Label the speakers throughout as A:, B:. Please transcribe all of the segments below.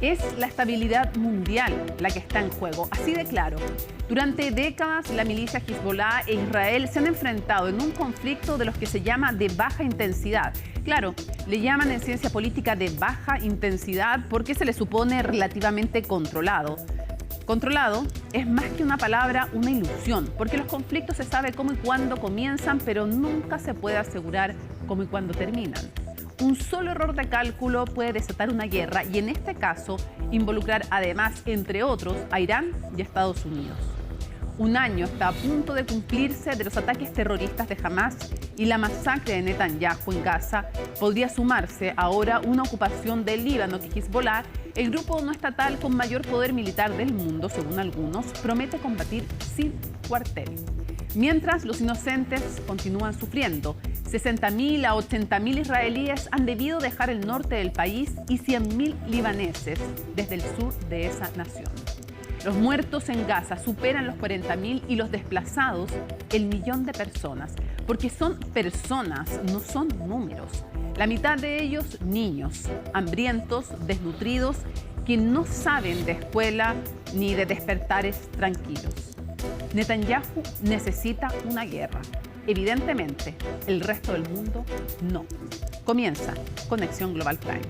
A: Es la estabilidad mundial la que está en juego, así de claro. Durante décadas, la milicia Hezbollah e Israel se han enfrentado en un conflicto de los que se llama de baja intensidad. Claro, le llaman en ciencia política de baja intensidad porque se le supone relativamente controlado. Controlado es más que una palabra, una ilusión, porque los conflictos se sabe cómo y cuándo comienzan, pero nunca se puede asegurar cómo y cuándo terminan. Un solo error de cálculo puede desatar una guerra y en este caso involucrar además, entre otros, a Irán y a Estados Unidos. Un año está a punto de cumplirse de los ataques terroristas de Hamás y la masacre de Netanyahu en Gaza. Podría sumarse ahora una ocupación del Líbano que Hezbollah, el grupo no estatal con mayor poder militar del mundo, según algunos, promete combatir sin cuartel. Mientras los inocentes continúan sufriendo, 60.000 a 80.000 israelíes han debido dejar el norte del país y 100.000 libaneses desde el sur de esa nación. Los muertos en Gaza superan los 40.000 y los desplazados el 1.000.000 de personas, porque son personas, no son números. La mitad de ellos niños, hambrientos, desnutridos, que no saben de escuela ni de despertares tranquilos. Netanyahu necesita una guerra. Evidentemente, el resto del mundo no. Comienza Conexión Global Prime.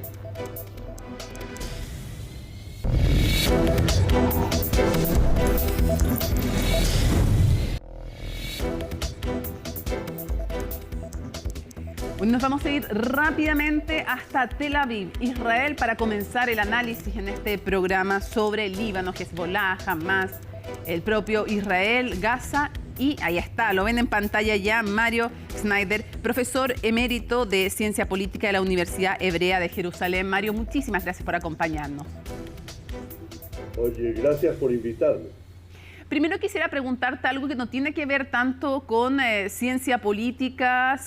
A: Hoy nos vamos a ir rápidamente hasta Tel Aviv, Israel, para comenzar el análisis en este programa sobre Líbano, Hezbollah, Hamás, el propio Israel, Gaza. Y ahí está, lo ven en pantalla ya, Mario Schneider, profesor emérito de Ciencia Política de la Universidad Hebrea de Jerusalén. Mario, muchísimas gracias por acompañarnos.
B: Oye, gracias por invitarme.
A: Primero quisiera preguntarte algo que no tiene que ver tanto con ciencia política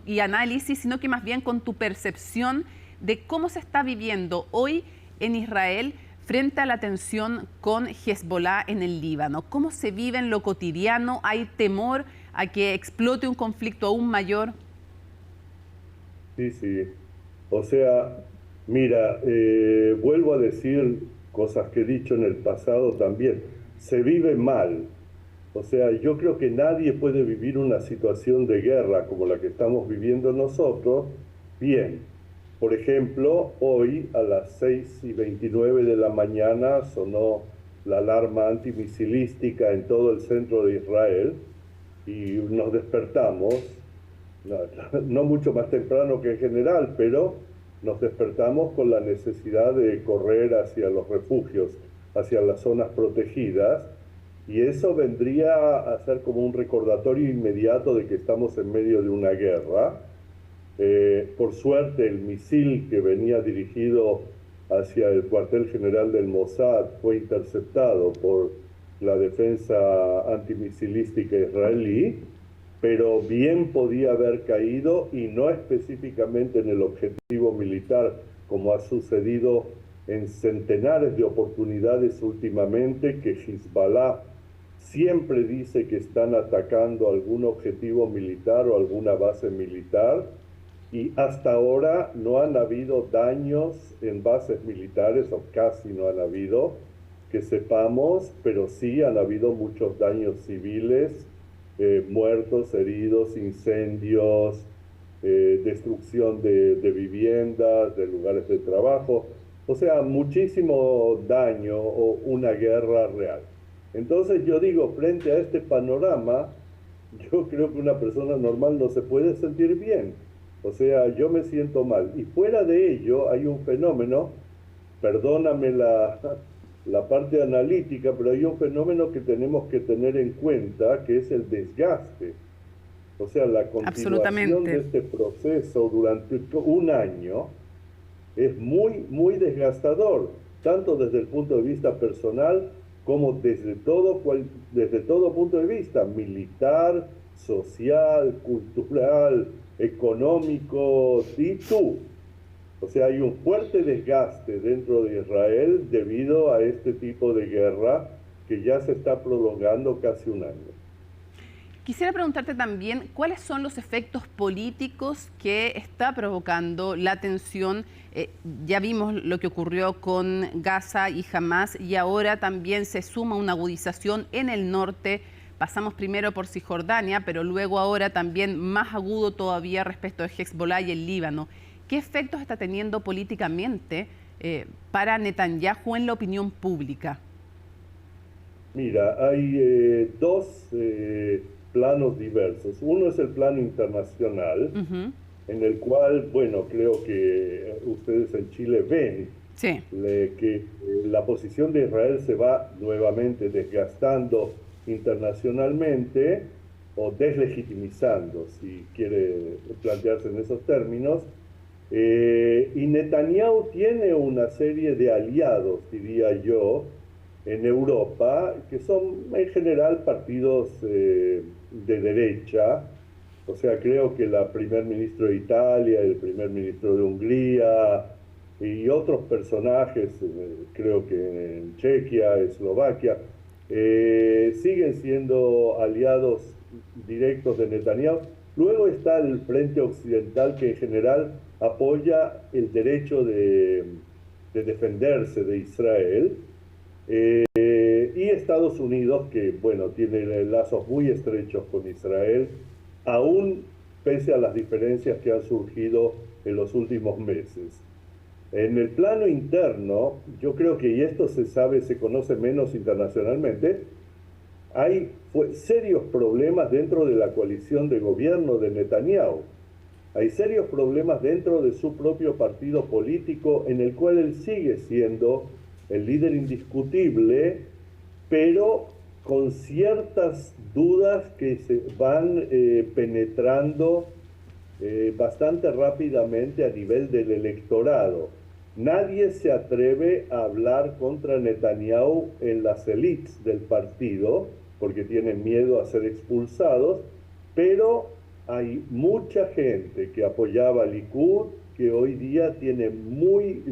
A: y análisis, sino que más bien con tu percepción de cómo se está viviendo hoy en Israel frente a la tensión con Hezbollah en el Líbano. ¿Cómo se vive en lo cotidiano? ¿Hay temor a que explote un conflicto aún mayor?
B: Sí. O sea, mira, vuelvo a decir cosas que he dicho en el pasado también. Se vive mal. O sea, yo creo que nadie puede vivir una situación de guerra como la que estamos viviendo nosotros bien. Por ejemplo, hoy a las 6:29 de la mañana sonó la alarma antimisilística en todo el centro de Israel y nos despertamos, no mucho más temprano que en general, pero nos despertamos con la necesidad de correr hacia los refugios, hacia las zonas protegidas, y eso vendría a ser como un recordatorio inmediato de que estamos en medio de una guerra. Por suerte, el misil que venía dirigido hacia el cuartel general del Mossad fue interceptado por la defensa antimisilística israelí, pero bien podía haber caído y no específicamente en el objetivo militar, como ha sucedido en centenares de oportunidades últimamente, que Hezbollah siempre dice que están atacando algún objetivo militar o alguna base militar, y hasta ahora no han habido daños en bases militares, o casi no han habido, que sepamos, pero sí han habido muchos daños civiles, muertos, heridos, incendios, destrucción de viviendas, de lugares de trabajo, o sea, muchísimo daño o una guerra real. Entonces yo digo, frente a este panorama, yo creo que una persona normal no se puede sentir bien. O sea, yo me siento mal. Y fuera de ello hay un fenómeno, perdóname la parte analítica, pero hay un fenómeno que tenemos que tener en cuenta, que es el desgaste. O sea, la continuación de este proceso durante un año es muy desgastador, tanto desde el punto de vista personal como desde todo punto de vista, militar, social, cultural, económico, O sea, hay un fuerte desgaste dentro de Israel debido a este tipo de guerra que ya se está prolongando casi un año.
A: Quisiera preguntarte también cuáles son los efectos políticos que está provocando la tensión. Ya vimos lo que ocurrió con Gaza y Hamás y ahora también se suma una agudización en el norte. Pasamos primero por Cisjordania, pero luego ahora también más agudo todavía respecto de Hezbollah y el Líbano. ¿Qué efectos está teniendo políticamente para Netanyahu en la opinión pública?
B: Mira, hay dos planos diversos. Uno es el plano internacional, en el cual, bueno, creo que ustedes en Chile ven
A: Sí.
B: que la posición de Israel se va nuevamente desgastando internacionalmente o deslegitimizando, si quiere plantearse en esos términos. Y Netanyahu tiene una serie de aliados, diría yo, en Europa, que son en general partidos de derecha. O sea, creo que la primer ministro de Italia, el primer ministro de Hungría y otros personajes, creo que en Chequia, Eslovaquia, siguen siendo aliados directos de Netanyahu. Luego está el Frente Occidental, que en general apoya el derecho de defenderse de Israel. Y Estados Unidos, que bueno, tiene lazos muy estrechos con Israel, aún pese a las diferencias que han surgido en los últimos meses. En el plano interno, yo creo que, y esto se sabe, se conoce menos internacionalmente, hay serios problemas dentro de la coalición de gobierno de Netanyahu. Hay serios problemas dentro de su propio partido político, en el cual él sigue siendo el líder indiscutible, pero con ciertas dudas que se van penetrando bastante rápidamente a nivel del electorado. Nadie se atreve a hablar contra Netanyahu en las élites del partido, porque tienen miedo a ser expulsados, pero hay mucha gente que apoyaba a Likud que hoy día tiene muy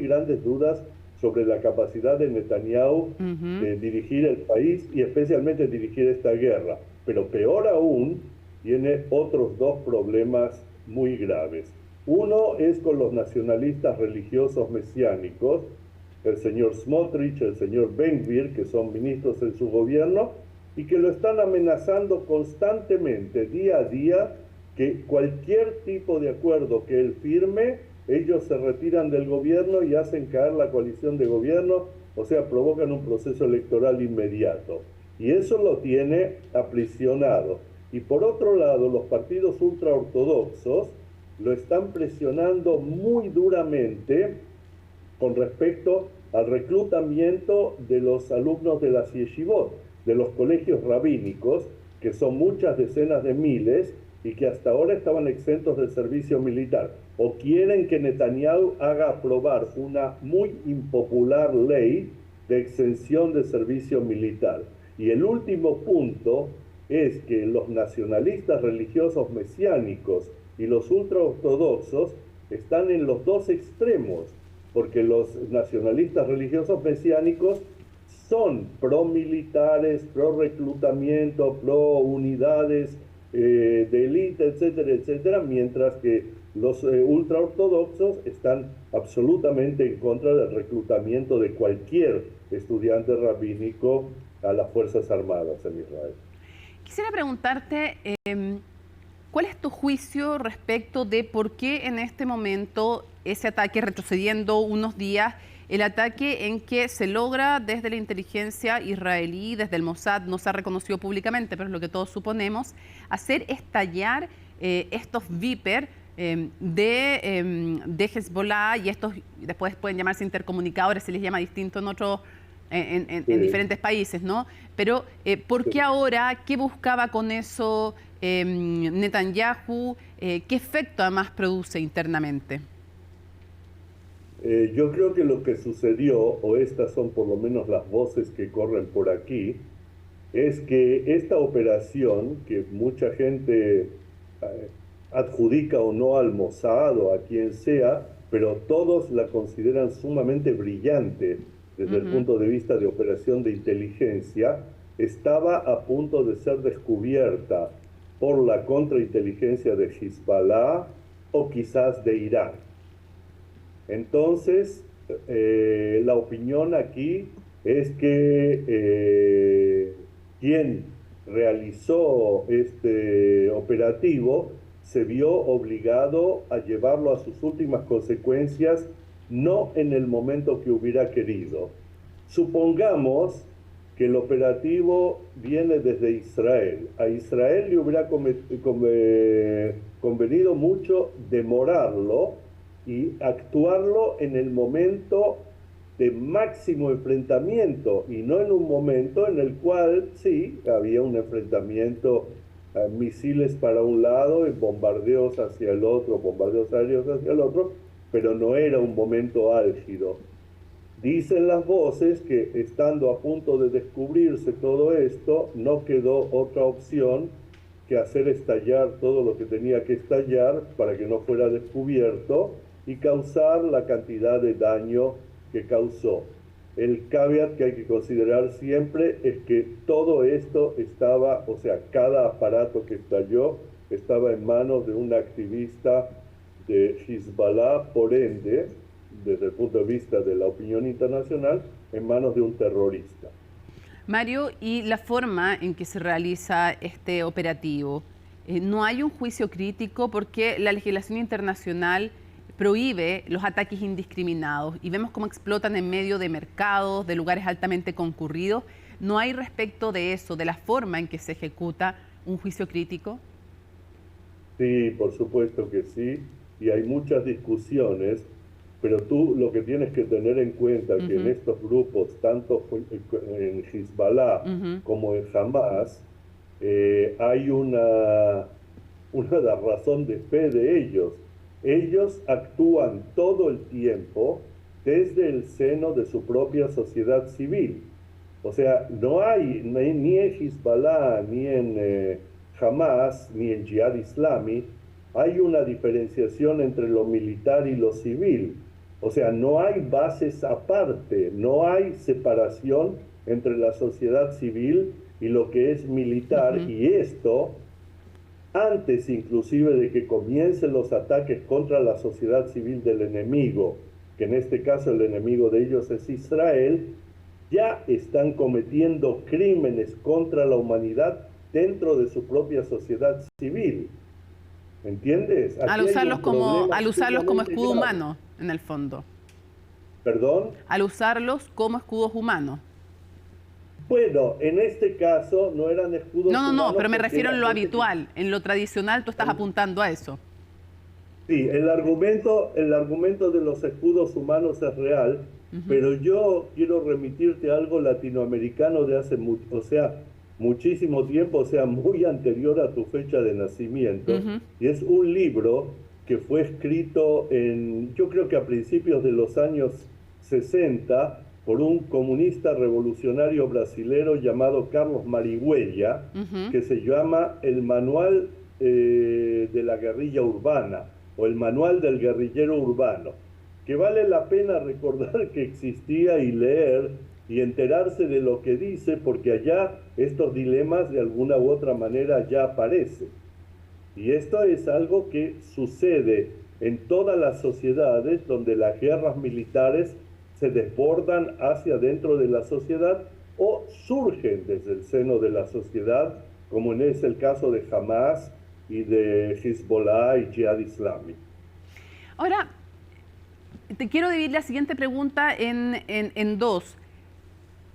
B: grandes dudas sobre la capacidad de Netanyahu de dirigir el país y especialmente dirigir esta guerra. Pero peor aún, tiene otros dos problemas muy graves. Uno es con los nacionalistas religiosos mesiánicos, el señor Smotrich, el señor Ben Gvir, que son ministros en su gobierno, y que lo están amenazando constantemente, día a día, que cualquier tipo de acuerdo que él firme, ellos se retiran del gobierno y hacen caer la coalición de gobierno, o sea, provocan un proceso electoral inmediato. Y eso lo tiene aprisionado. Y por otro lado, los partidos ultraortodoxos lo están presionando muy duramente con respecto al reclutamiento de los alumnos de las yeshivot, de los colegios rabínicos, que son muchas decenas de miles y que hasta ahora estaban exentos del servicio militar. O quieren que Netanyahu haga aprobar una muy impopular ley de exención de servicio militar. Y el último punto es que los nacionalistas religiosos mesiánicos y los ultraortodoxos están en los dos extremos, porque los nacionalistas religiosos mesiánicos son pro-militares, pro-reclutamiento, pro-unidades de élite, etcétera, etcétera, mientras que los ultraortodoxos están absolutamente en contra del reclutamiento de cualquier estudiante rabínico a las Fuerzas Armadas en Israel.
A: Quisiera preguntarte, ¿cuál es tu juicio respecto de por qué en este momento ese ataque, retrocediendo unos días, el ataque en que se logra desde la inteligencia israelí, desde el Mossad, no se ha reconocido públicamente, pero es lo que todos suponemos, hacer estallar estos Viper de Hezbollah, y estos después pueden llamarse intercomunicadores, se les llama distinto en otros, en diferentes países, ¿no? Pero ¿por qué ahora? ¿Qué buscaba con eso Netanyahu? ¿Qué efecto además produce internamente?
B: Yo creo que lo que sucedió, o estas son por lo menos las voces que corren por aquí, es que esta operación, que mucha gente adjudica o no al Mossad o a quien sea, pero todos la consideran sumamente brillante desde el punto de vista de operación de inteligencia, estaba a punto de ser descubierta por la contrainteligencia de Hezbollah o quizás de Irán. Entonces, la opinión aquí es que quien realizó este operativo se vio obligado a llevarlo a sus últimas consecuencias, no en el momento que hubiera querido. Supongamos que el operativo viene desde Israel. A Israel le hubiera convenido mucho demorarlo y actuarlo en el momento de máximo enfrentamiento y no en un momento en el cual sí había un enfrentamiento, misiles para un lado y bombardeos hacia el otro, bombardeos aéreos hacia el otro, pero no era un momento álgido. Dicen las voces que estando a punto de descubrirse todo esto, no quedó otra opción que hacer estallar todo lo que tenía que estallar para que no fuera descubierto y causar la cantidad de daño que causó. El caveat que hay que considerar siempre es que todo esto estaba, o sea, cada aparato que estalló estaba en manos de un activista de Hezbollah, por ende, desde el punto de vista de la opinión internacional, en manos de un terrorista.
A: Mario, ¿y la forma en que se realiza este operativo? ¿No hay un juicio crítico? Porque la legislación internacional prohíbe los ataques indiscriminados y vemos cómo explotan en medio de mercados, de lugares altamente concurridos. ¿No hay respecto de eso, de la forma en que se ejecuta, un juicio crítico?
B: Sí, por supuesto que sí, y hay muchas discusiones, pero tú lo que tienes que tener en cuenta es que en estos grupos, tanto en Hezbollah como en Hamas, hay una razón de fe de ellos. Ellos actúan todo el tiempo desde el seno de su propia sociedad civil. O sea, no hay ni en Hezbollah, ni en Hamas, ni en Jihad Islami, hay una diferenciación entre lo militar y lo civil. O sea, no hay bases aparte, no hay separación entre la sociedad civil y lo que es militar, y esto, antes inclusive de que comiencen los ataques contra la sociedad civil del enemigo, que en este caso el enemigo de ellos es Israel, ya están cometiendo crímenes contra la humanidad dentro de su propia sociedad civil. ¿Entiendes?
A: Al usarlos como escudo humano, en el fondo.
B: ¿Perdón?
A: Al usarlos como escudos humanos.
B: Bueno, en este caso no eran escudos humanos.
A: No, pero me refiero en lo habitual, en lo tradicional, tú estás apuntando a eso.
B: Sí, el argumento de los escudos humanos es real, pero yo quiero remitirte a algo latinoamericano de hace muchísimo tiempo, o sea, muy anterior a tu fecha de nacimiento, y es un libro que fue escrito yo creo que a principios de los años 60, por un comunista revolucionario brasilero llamado Carlos Marihuella, que se llama El Manual de la Guerrilla Urbana, o El Manual del Guerrillero Urbano, que vale la pena recordar que existía y leer y enterarse de lo que dice, porque allá estos dilemas de alguna u otra manera ya aparecen. Y esto es algo que sucede en todas las sociedades donde las guerras militares se desbordan hacia dentro de la sociedad o surgen desde el seno de la sociedad, como es el caso de Hamas y de Hezbollah y Jihad Islami.
A: Ahora, te quiero dividir la siguiente pregunta en dos.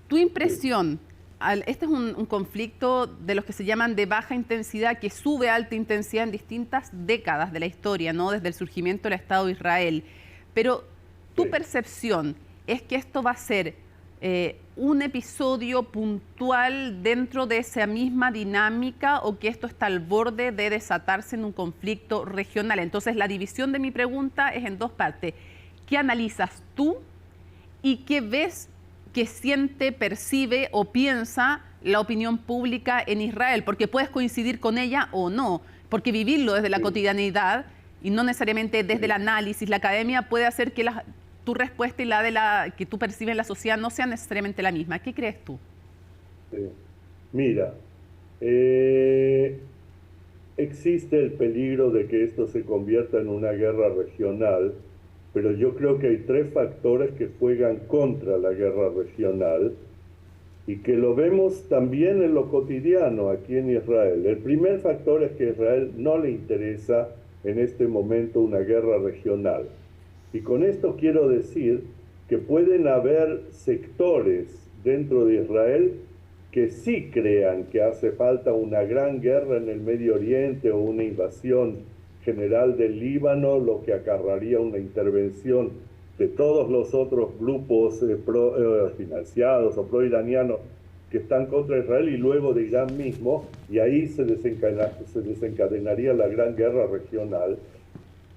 A: Tu impresión, este es un conflicto de los que se llaman de baja intensidad, que sube a alta intensidad en distintas décadas de la historia, ¿no? Desde el surgimiento del Estado de Israel. Pero tu percepción es que esto va a ser un episodio puntual dentro de esa misma dinámica, o que esto está al borde de desatarse en un conflicto regional. Entonces, la división de mi pregunta es en dos partes. ¿Qué analizas tú y qué ves que siente, percibe o piensa la opinión pública en Israel? Porque puedes coincidir con ella o no, porque vivirlo desde la cotidianidad y no necesariamente desde el análisis, la academia, puede hacer que tu respuesta y la que tú percibes en la sociedad no sea necesariamente la misma. ¿Qué crees tú?
B: Sí. Mira, existe el peligro de que esto se convierta en una guerra regional, pero yo creo que hay tres factores que juegan contra la guerra regional y que lo vemos también en lo cotidiano aquí en Israel. El primer factor es que a Israel no le interesa en este momento una guerra regional. Y con esto quiero decir que pueden haber sectores dentro de Israel que sí crean que hace falta una gran guerra en el Medio Oriente o una invasión general del Líbano, lo que acarrearía una intervención de todos los otros grupos financiados o pro-iranianos que están contra Israel y luego de Irán mismo, y ahí se desencadenaría la gran guerra regional.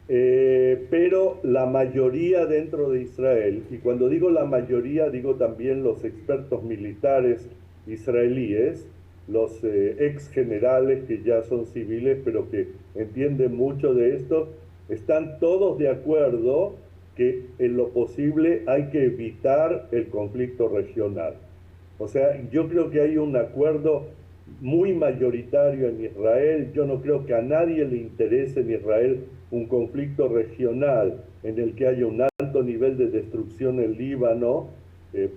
B: Pero la mayoría dentro de Israel, y cuando digo la mayoría digo también los expertos militares israelíes, los ex generales que ya son civiles pero que entienden mucho de esto, están todos de acuerdo que en lo posible hay que evitar el conflicto regional. O sea, yo creo que hay un acuerdo muy mayoritario en Israel. Yo no creo que a nadie le interese en Israel un conflicto regional en el que haya un alto nivel de destrucción en Líbano,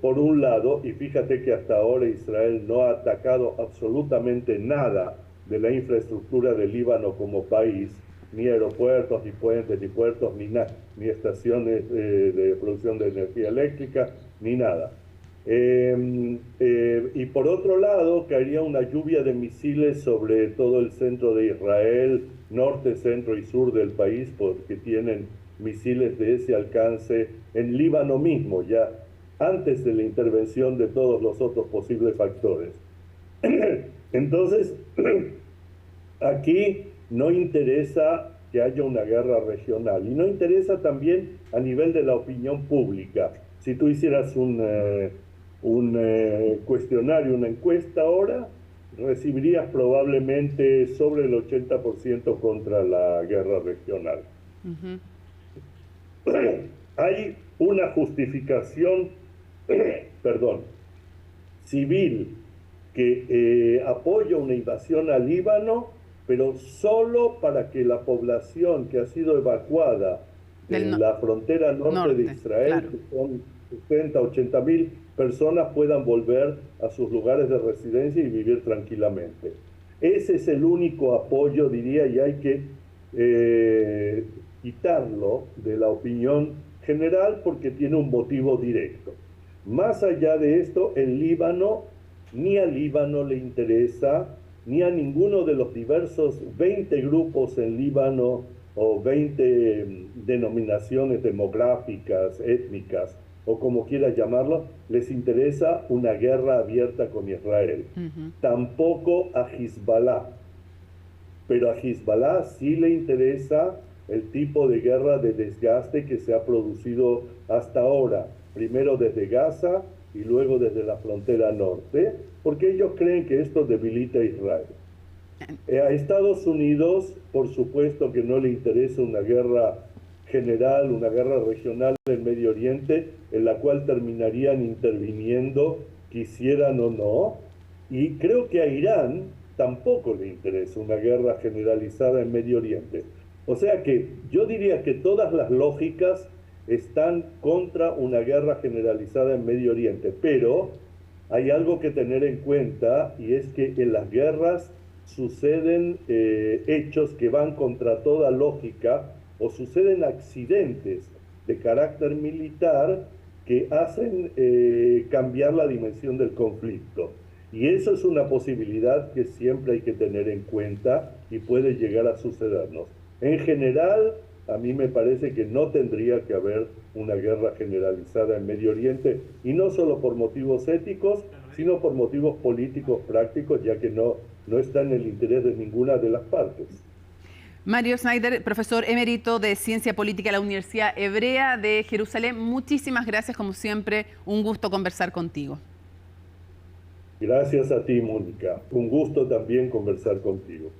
B: por un lado, y fíjate que hasta ahora Israel no ha atacado absolutamente nada de la infraestructura del Líbano como país, ni aeropuertos, ni puentes, ni puertos, ni estaciones de producción de energía eléctrica, ni nada. Y por otro lado, caería una lluvia de misiles sobre todo el centro de Israel, norte, centro y sur del país, porque tienen misiles de ese alcance en Líbano mismo, ya antes de la intervención de todos los otros posibles factores. Entonces, aquí no interesa que haya una guerra regional y no interesa también a nivel de la opinión pública. Si tú hicieras un cuestionario, una encuesta ahora, recibirías probablemente sobre el 80% contra la guerra regional. Hay una justificación, civil que apoya una invasión al Líbano, pero solo para que la población que ha sido evacuada de la frontera norte de Israel, claro, que son 60, 80 mil personas, puedan volver a sus lugares de residencia y vivir tranquilamente. Ese es el único apoyo, diría, y hay que quitarlo de la opinión general porque tiene un motivo directo. Más allá de esto, el Líbano, ni al Líbano le interesa, ni a ninguno de los diversos 20 grupos en Líbano o 20 denominaciones demográficas, étnicas, o como quieras llamarlo, les interesa una guerra abierta con Israel. Tampoco a Hezbollah. Pero a Hezbollah sí le interesa el tipo de guerra de desgaste que se ha producido hasta ahora, primero desde Gaza y luego desde la frontera norte, porque ellos creen que esto debilita a Israel. A Estados Unidos, por supuesto que no le interesa una guerra general, una guerra regional en Medio Oriente, en la cual terminarían interviniendo, quisieran o no, y creo que a Irán tampoco le interesa una guerra generalizada en Medio Oriente. O sea que yo diría que todas las lógicas están contra una guerra generalizada en Medio Oriente, pero hay algo que tener en cuenta, y es que en las guerras suceden hechos que van contra toda lógica, o suceden accidentes de carácter militar que hacen cambiar la dimensión del conflicto. Y eso es una posibilidad que siempre hay que tener en cuenta y puede llegar a sucedernos. En general, a mí me parece que no tendría que haber una guerra generalizada en Medio Oriente, y no solo por motivos éticos, sino por motivos políticos prácticos, ya que no está en el interés de ninguna de las partes.
A: Mario Schneider, profesor emérito de Ciencia Política de la Universidad Hebrea de Jerusalén, muchísimas gracias, como siempre, un gusto conversar contigo.
B: Gracias a ti, Mónica. Un gusto también conversar contigo.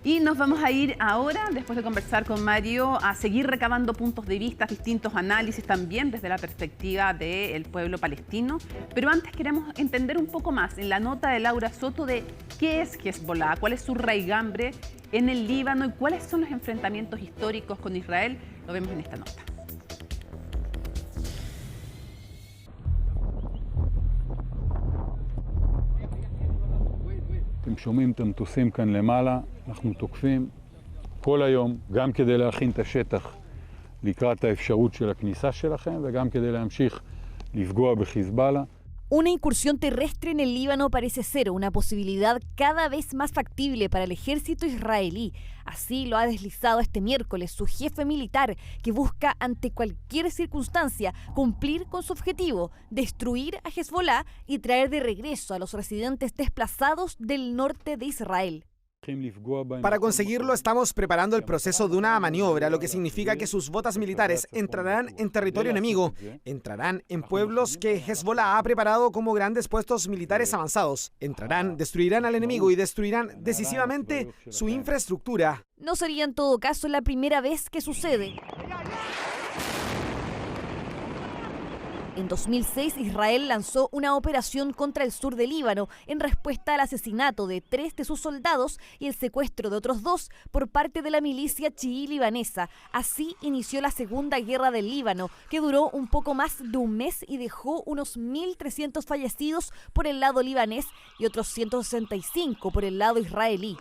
A: Y nos vamos a ir ahora, después de conversar con Mario, a seguir recabando puntos de vista, distintos análisis también desde la perspectiva del pueblo palestino. Pero antes queremos entender un poco más en la nota de Laura Soto de qué es Hezbollah, cuál es su raigambre en el Líbano y cuáles son los enfrentamientos históricos con Israel. Lo vemos en esta nota.
C: אתם שומעים את המטוסים כאן למעלה, אנחנו תוקפים כל היום, גם כדי להכין את השטח לקראת האפשרות של הכניסה שלכם, וגם כדי להמשיך לפגוע בחיזבאללה.
D: Una incursión terrestre en el Líbano parece ser una posibilidad cada vez más factible para el ejército israelí. Así lo ha deslizado este miércoles su jefe militar, que busca ante cualquier circunstancia cumplir con su objetivo, destruir a Hezbollah y traer de regreso a los residentes desplazados del norte de Israel.
E: Para conseguirlo estamos preparando el proceso de una maniobra, lo que significa que sus botas militares entrarán en territorio enemigo, entrarán en pueblos que Hezbollah ha preparado como grandes puestos militares avanzados, entrarán, destruirán al enemigo y destruirán decisivamente su infraestructura.
D: No sería en todo caso la primera vez que sucede. En 2006, Israel lanzó una operación contra el sur del Líbano en respuesta al asesinato de 3 de sus soldados y el secuestro de otros 2 por parte de la milicia chií libanesa. Así inició la Segunda Guerra del Líbano, que duró un poco más de un mes y dejó unos 1.300 fallecidos por el lado libanés y otros 165 por el lado israelí.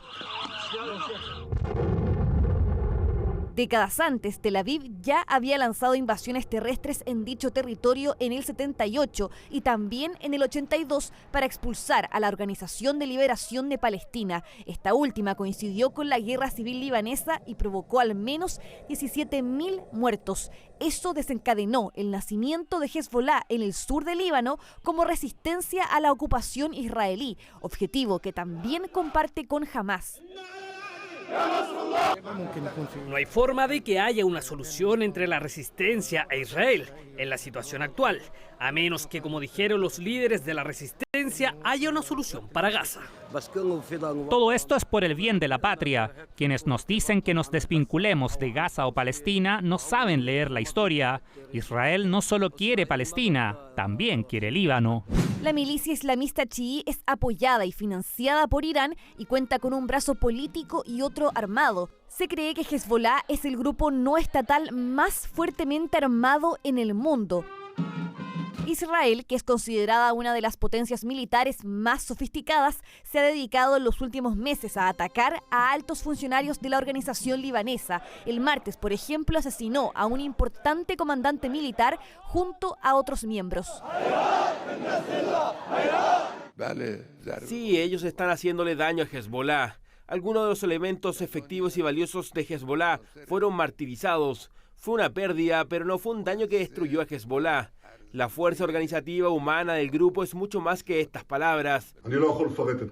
D: Décadas antes, Tel Aviv ya había lanzado invasiones terrestres en dicho territorio en el 78 y también en el 82 para expulsar a la Organización de Liberación de Palestina. Esta última coincidió con la guerra civil libanesa y provocó al menos 17.000 muertos. Eso desencadenó el nacimiento de Hezbollah en el sur del Líbano como resistencia a la ocupación israelí, objetivo que también comparte con Hamás.
F: No hay forma de que haya una solución entre la resistencia e Israel en la situación actual, a menos que, como dijeron los líderes de la resistencia, haya una solución para Gaza.
G: Todo esto es por el bien de la patria. Quienes nos dicen que nos desvinculemos de Gaza o Palestina no saben leer la historia. Israel no solo quiere Palestina, también quiere Líbano.
D: La milicia islamista chií es apoyada y financiada por Irán y cuenta con un brazo político y otro armado. Se cree que Hezbollah es el grupo no estatal más fuertemente armado en el mundo. Israel, que es considerada una de las potencias militares más sofisticadas, se ha dedicado en los últimos meses a atacar a altos funcionarios de la organización libanesa. El martes, por ejemplo, asesinó a un importante comandante militar junto a otros miembros.
H: Sí, ellos están haciéndole daño a Hezbollah. Algunos de los elementos efectivos y valiosos de Hezbollah fueron martirizados. Fue una pérdida, pero no fue un daño que destruyó a Hezbollah. La fuerza organizativa humana del grupo es mucho más que estas palabras.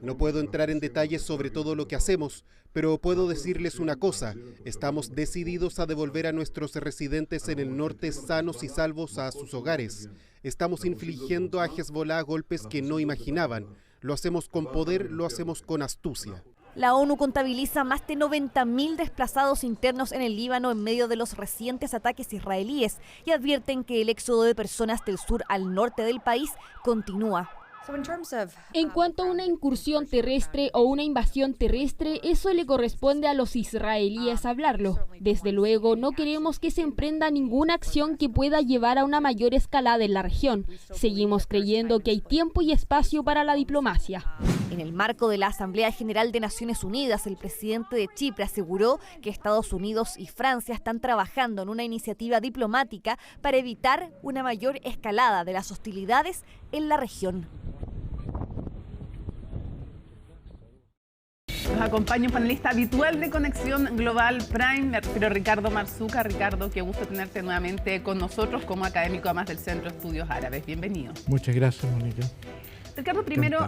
I: No puedo entrar en detalles sobre todo lo que hacemos, pero puedo decirles una cosa. Estamos decididos a devolver a nuestros residentes en el norte sanos y salvos a sus hogares. Estamos infligiendo a Hezbollah golpes que no imaginaban. Lo hacemos con poder, lo hacemos con astucia.
D: La ONU contabiliza más de 90.000 desplazados internos en el Líbano en medio de los recientes ataques israelíes y advierten que el éxodo de personas del sur al norte del país continúa.
J: En cuanto a una incursión terrestre o una invasión terrestre, eso le corresponde a los israelíes hablarlo. Desde luego, no queremos que se emprenda ninguna acción que pueda llevar a una mayor escalada en la región. Seguimos creyendo que hay tiempo y espacio para la diplomacia.
D: En el marco de la Asamblea General de Naciones Unidas, el presidente de Chipre aseguró que Estados Unidos y Francia están trabajando en una iniciativa diplomática para evitar una mayor escalada de las hostilidades en la región.
A: Nos acompaña un panelista habitual de Conexión Global Prime, me refiero a Ricardo Marzuca. Ricardo, qué gusto tenerte nuevamente con nosotros como académico además del Centro de Estudios Árabes. Bienvenido.
K: Muchas gracias, Mónica.
A: Ricardo, primero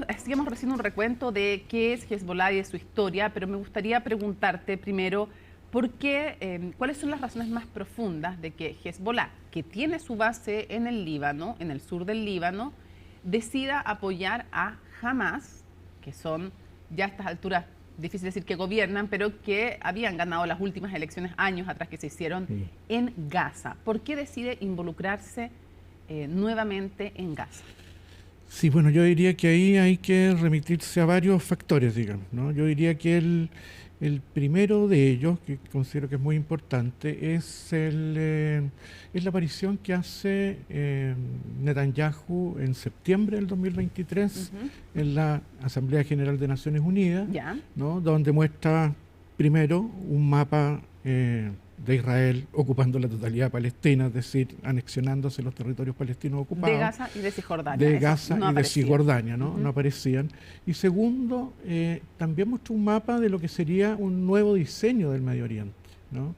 A: hacíamos recién un recuento de qué es Hezbollah y de su historia, pero me gustaría preguntarte primero por qué, cuáles son las razones más profundas de que Hezbollah, que tiene su base en el Líbano, en el sur del Líbano, decida apoyar a Hamás, que son ya a estas alturas difícil decir que gobiernan, pero que habían ganado las últimas elecciones años atrás que se hicieron en Gaza. ¿Por qué decide involucrarse nuevamente en Gaza?
K: Sí, bueno, yo diría que ahí hay que remitirse a varios factores, digamos, ¿no? Yo diría que el primero de ellos, que considero que es muy importante, es la aparición que hace Netanyahu en septiembre del 2023 en la Asamblea General de Naciones Unidas, ¿no? Donde muestra primero un mapa de Israel ocupando la totalidad de Palestina, es decir, anexionándose los territorios palestinos ocupados.
A: De Gaza y de Cisjordania.
K: De Gaza y de Cisjordania, ¿no? No aparecían. Y segundo, también muestra un mapa de lo que sería un nuevo diseño del Medio Oriente, ¿no?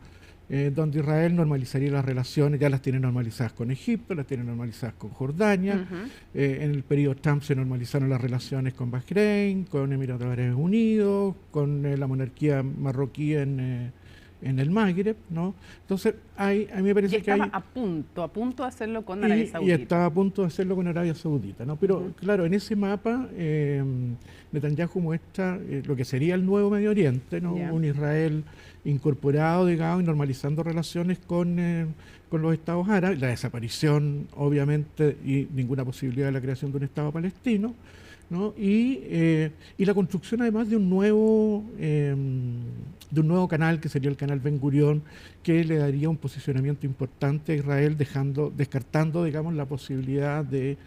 K: Donde Israel normalizaría las relaciones, ya las tiene normalizadas con Egipto, las tiene normalizadas con Jordania. En el periodo Trump se normalizaron las relaciones con Bahrein, con Emiratos Árabes Unidos, con la monarquía marroquí en el Magreb, ¿no? Entonces, a mí me parece que
A: estaba a punto de hacerlo con Arabia Saudita.
K: Y estaba a punto de hacerlo con Arabia Saudita, ¿no? Pero claro, en ese mapa Netanyahu muestra lo que sería el nuevo Medio Oriente, ¿no? Un Israel incorporado, digamos, y normalizando relaciones con los estados árabes, la desaparición, obviamente, y ninguna posibilidad de la creación de un Estado palestino, ¿no? Y la construcción además de un nuevo canal, que sería el canal Ben Gurión, que le daría un posicionamiento importante a Israel, descartando, digamos, la posibilidad de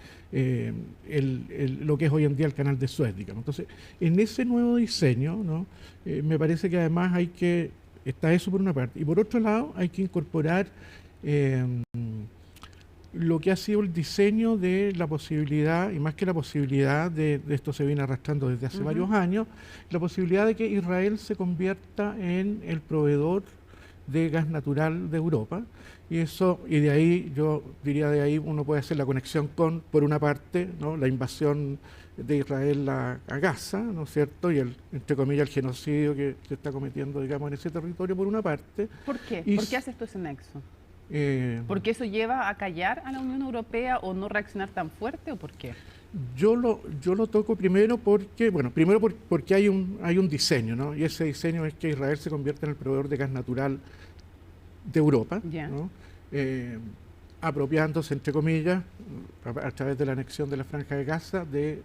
K: lo que es hoy en día el canal de Suez, digamos. Entonces, en ese nuevo diseño, ¿no? Me parece que además está eso por una parte, y por otro lado hay que incorporar lo que ha sido el diseño de la posibilidad, y más que la posibilidad de esto se viene arrastrando desde hace varios años, la posibilidad de que Israel se convierta en el proveedor de gas natural de Europa, y de ahí, yo diría, de ahí uno puede hacer la conexión con, por una parte, ¿no?, la invasión de Israel a Gaza, ¿no es cierto?, y entre comillas el genocidio que se está cometiendo, digamos, en ese territorio por una parte.
A: ¿Por qué? ¿Por qué haces tú ese nexo? ¿Porque eso lleva a callar a la Unión Europea o no reaccionar tan fuerte, o por qué?
K: Yo lo toco primero porque, porque hay un diseño, ¿no? Y ese diseño es que Israel se convierta en el proveedor de gas natural de Europa, ¿no? Apropiándose, entre comillas, a través de la anexión de la Franja de Gaza, de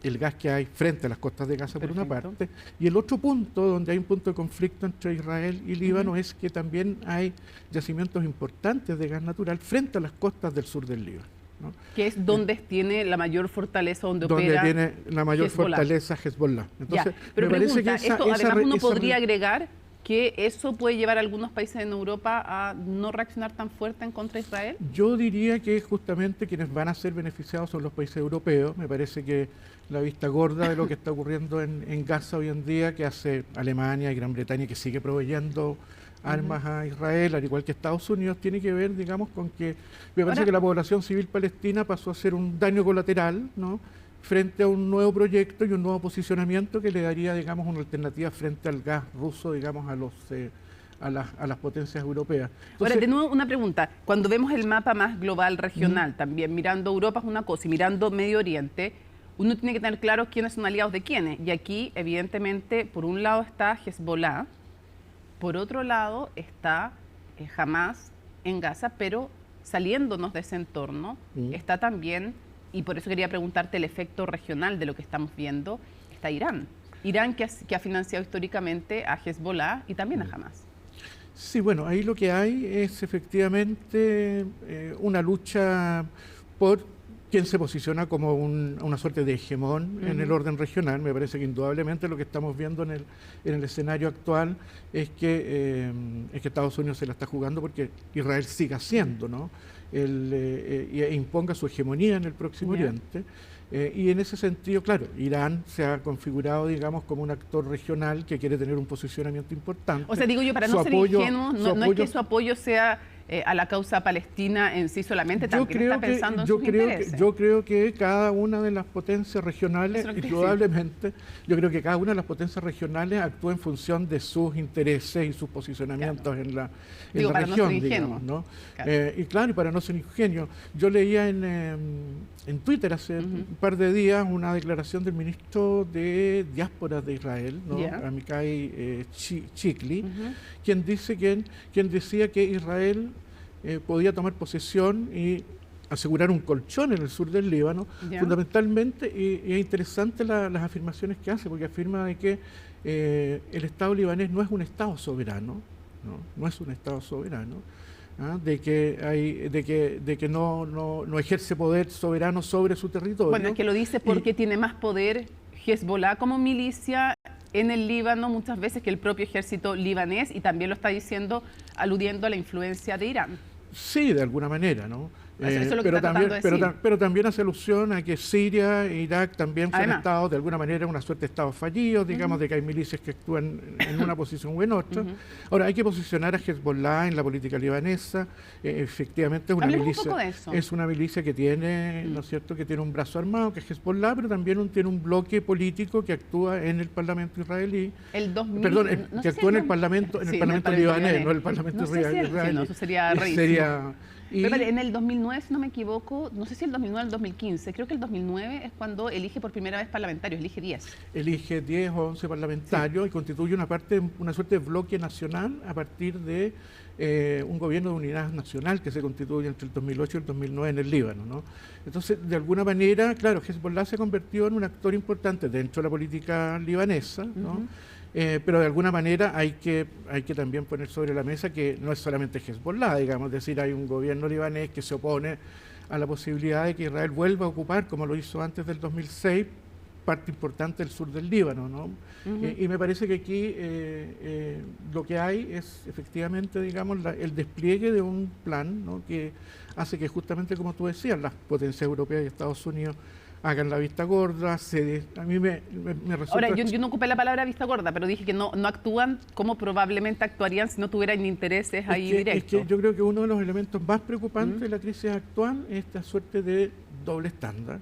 K: el gas que hay frente a las costas de Gaza, por una parte, y el otro punto donde hay un punto de conflicto entre Israel y Líbano es que también hay yacimientos importantes de gas natural frente a las costas del sur del Líbano, ¿no? Que
A: es donde tiene la mayor fortaleza, donde
K: tiene la mayor fortaleza Hezbollah. Entonces,
A: pero me parece que además uno podría agregar que eso puede llevar a algunos países en Europa a no reaccionar tan fuerte en contra de Israel.
K: Yo diría que justamente quienes van a ser beneficiados son los países europeos. Me parece que la vista gorda de lo que está ocurriendo en Gaza hoy en día, que hace Alemania y Gran Bretaña, que sigue proveyendo armas a Israel, al igual que Estados Unidos, tiene que ver, digamos, con que me parece que la población civil palestina pasó a ser un daño colateral, ¿no?, frente a un nuevo proyecto y un nuevo posicionamiento que le daría, digamos, una alternativa frente al gas ruso, digamos, a las potencias europeas.
A: Entonces, ahora, de nuevo, una pregunta. Cuando vemos el mapa más global, regional, también mirando Europa es una cosa y mirando Medio Oriente, uno tiene que tener claro quiénes son aliados de quiénes. Y aquí, evidentemente, por un lado está Hezbollah, por otro lado está Hamas en Gaza, pero saliéndonos de ese entorno está también, y por eso quería preguntarte el efecto regional de lo que estamos viendo, está Irán. Irán que ha financiado históricamente a Hezbollah y también a Hamas.
K: Sí, bueno, ahí lo que hay es efectivamente una lucha por quien se posiciona como una suerte de hegemón en el orden regional. Me parece que indudablemente lo que estamos viendo en el escenario actual es que Estados Unidos se la está jugando porque Israel siga siendo, ¿no?, e imponga su hegemonía en el Próximo Oriente. Y en ese sentido, claro, Irán se ha configurado, digamos, como un actor regional que quiere tener un posicionamiento importante.
A: O sea, digo yo, para no ser ingenuos, no es que su apoyo sea a la causa palestina en sí solamente, también está pensando en sus intereses.
K: Yo creo que cada una de las potencias regionales, indudablemente, yo creo que cada una de las potencias regionales actúa en función de sus intereses y sus posicionamientos en la región, digamos, ¿no? Y claro, y para no ser ingenuo, yo leía en Twitter hace un par de días una declaración del ministro de Diáspora de Israel, ¿no? Amichai Chikli, quien decía que Israel podía tomar posesión y asegurar un colchón en el sur del Líbano, fundamentalmente, y es interesante las afirmaciones que hace, porque afirma de que el Estado libanés no es un Estado soberano, no es un Estado soberano, de que no ejerce poder soberano sobre su territorio.
A: Bueno, es que lo dice porque tiene más poder Hezbollah como milicia en el Líbano muchas veces que el propio ejército libanés, y también lo está diciendo aludiendo a la influencia de Irán.
K: Sí, de alguna manera, ¿no?
A: Eso es lo que está tratando de decir.
K: Pero también hace alusión a que Siria e Irak también son estados, de alguna manera, una suerte de estados fallidos, digamos, de que hay milicias que actúan en una posición u en otra. Ahora, hay que posicionar a Hezbollah en la política libanesa. Efectivamente, es una milicia que tiene, ¿no es cierto?, que tiene un brazo armado, que es Hezbollah, pero también tiene un bloque político que actúa en el Parlamento israelí. Que actúa en el Parlamento libanés, no el Parlamento israelí.
A: Eso sería rarísimo. Pero en el 2009, si no me equivoco, no sé si el 2009 o el 2015, creo que el 2009 es cuando elige por primera vez parlamentarios, elige 10.
K: Elige 10 o 11 parlamentarios y constituye una suerte de bloque nacional a partir de un gobierno de unidad nacional que se constituye entre el 2008 y el 2009 en el Líbano, ¿no? Entonces, de alguna manera, claro, Hezbollah se convirtió en un actor importante dentro de la política libanesa, ¿no? Pero de alguna manera hay que también poner sobre la mesa que no es solamente Hezbollah, digamos, es decir, hay un gobierno libanés que se opone a la posibilidad de que Israel vuelva a ocupar, como lo hizo antes del 2006, parte importante del sur del Líbano, ¿no? Y me parece que aquí lo que hay es efectivamente, digamos, el despliegue de un plan, ¿no?, que hace que justamente, como tú decías, las potencias europeas y Estados Unidos hagan la vista gorda. A mí me resulta...
A: Ahora, yo no ocupé la palabra vista gorda, pero dije que no actúan como probablemente actuarían si no tuvieran intereses ahí directos.
K: Es que yo creo que uno de los elementos más preocupantes de la crisis actual es esta suerte de doble estándar,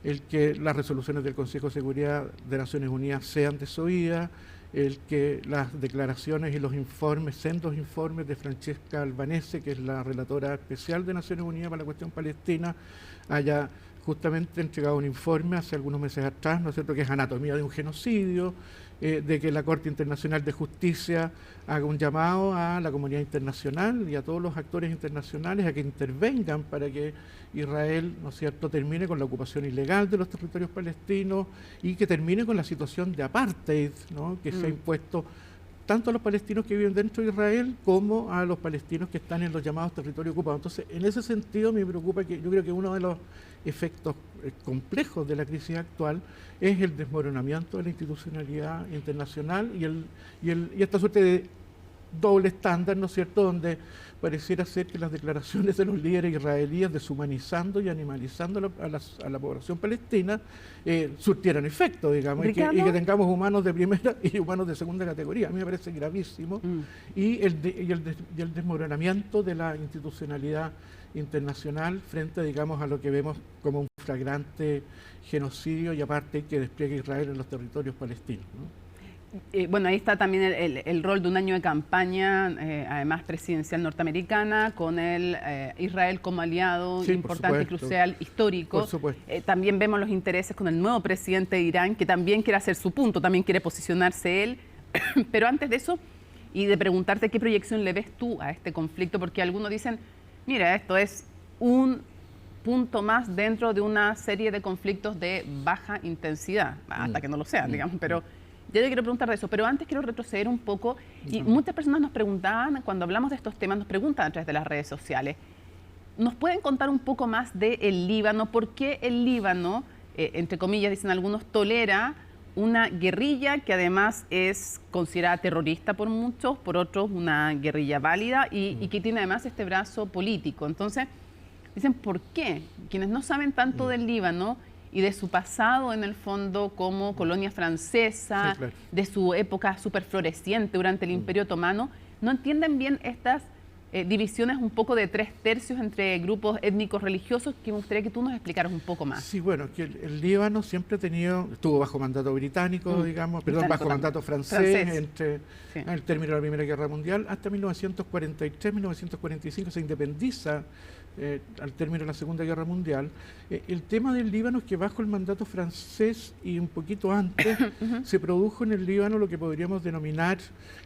K: el que las resoluciones del Consejo de Seguridad de Naciones Unidas sean desoídas, el que las declaraciones y los informes, sendos informes de Francesca Albanese, que es la relatora especial de Naciones Unidas para la cuestión palestina, haya justamente entregado un informe hace algunos meses atrás, ¿no es cierto?, que es anatomía de un genocidio, de que la Corte Internacional de Justicia haga un llamado a la comunidad internacional y a todos los actores internacionales a que intervengan para que Israel, ¿no es cierto?, termine con la ocupación ilegal de los territorios palestinos y que termine con la situación de apartheid, ¿no?, que se ha impuesto tanto a los palestinos que viven dentro de Israel como a los palestinos que están en los llamados territorios ocupados. Entonces, en ese sentido me preocupa que yo creo que uno de los efectos complejos de la crisis actual es el desmoronamiento de la institucionalidad internacional y esta suerte de doble estándar, ¿no es cierto?, donde pareciera ser que las declaraciones de los líderes israelíes deshumanizando y animalizando a la población palestina surtieran efecto, digamos, y que tengamos humanos de primera y humanos de segunda categoría. A mí me parece gravísimo. Y el desmoronamiento de la institucionalidad internacional frente, digamos, a lo que vemos como un flagrante genocidio y aparte que despliegue Israel en los territorios palestinos, ¿no?
A: Bueno, ahí está también el rol de un año de campaña, además presidencial norteamericana, con Israel como aliado importante, crucial, histórico.
K: Por supuesto.
A: También vemos los intereses con el nuevo presidente de Irán, que también quiere hacer su punto, también quiere posicionarse él. Pero antes de eso, y de preguntarte qué proyección le ves tú a este conflicto, porque algunos dicen, mira, esto es un punto más dentro de una serie de conflictos de baja intensidad, hasta que no lo sean, digamos, pero... Yo te quiero preguntar de eso, pero antes quiero retroceder un poco. Y muchas personas nos preguntaban, cuando hablamos de estos temas, nos preguntan a través de las redes sociales. ¿Nos pueden contar un poco más del Líbano? ¿Por qué el Líbano, entre comillas, dicen algunos, tolera una guerrilla que además es considerada terrorista por muchos, por otros una guerrilla válida y que tiene además este brazo político? Entonces, dicen, ¿por qué? Quienes no saben tanto del Líbano y de su pasado en el fondo como colonia francesa, de su época súper floreciente durante el Imperio Otomano, no entienden bien estas divisiones un poco de 3/3 entre grupos étnicos religiosos, que me gustaría que tú nos explicaras un poco más.
K: Sí, bueno, que el Líbano siempre ha tenido, estuvo bajo mandato británico, digamos, perdón, bajo mandato francés. Entre el término de la Primera Guerra Mundial, hasta 1943, 1945 se independiza al término de la Segunda Guerra Mundial. El tema del Líbano es que bajo el mandato francés y un poquito antes se produjo en el Líbano lo que podríamos denominar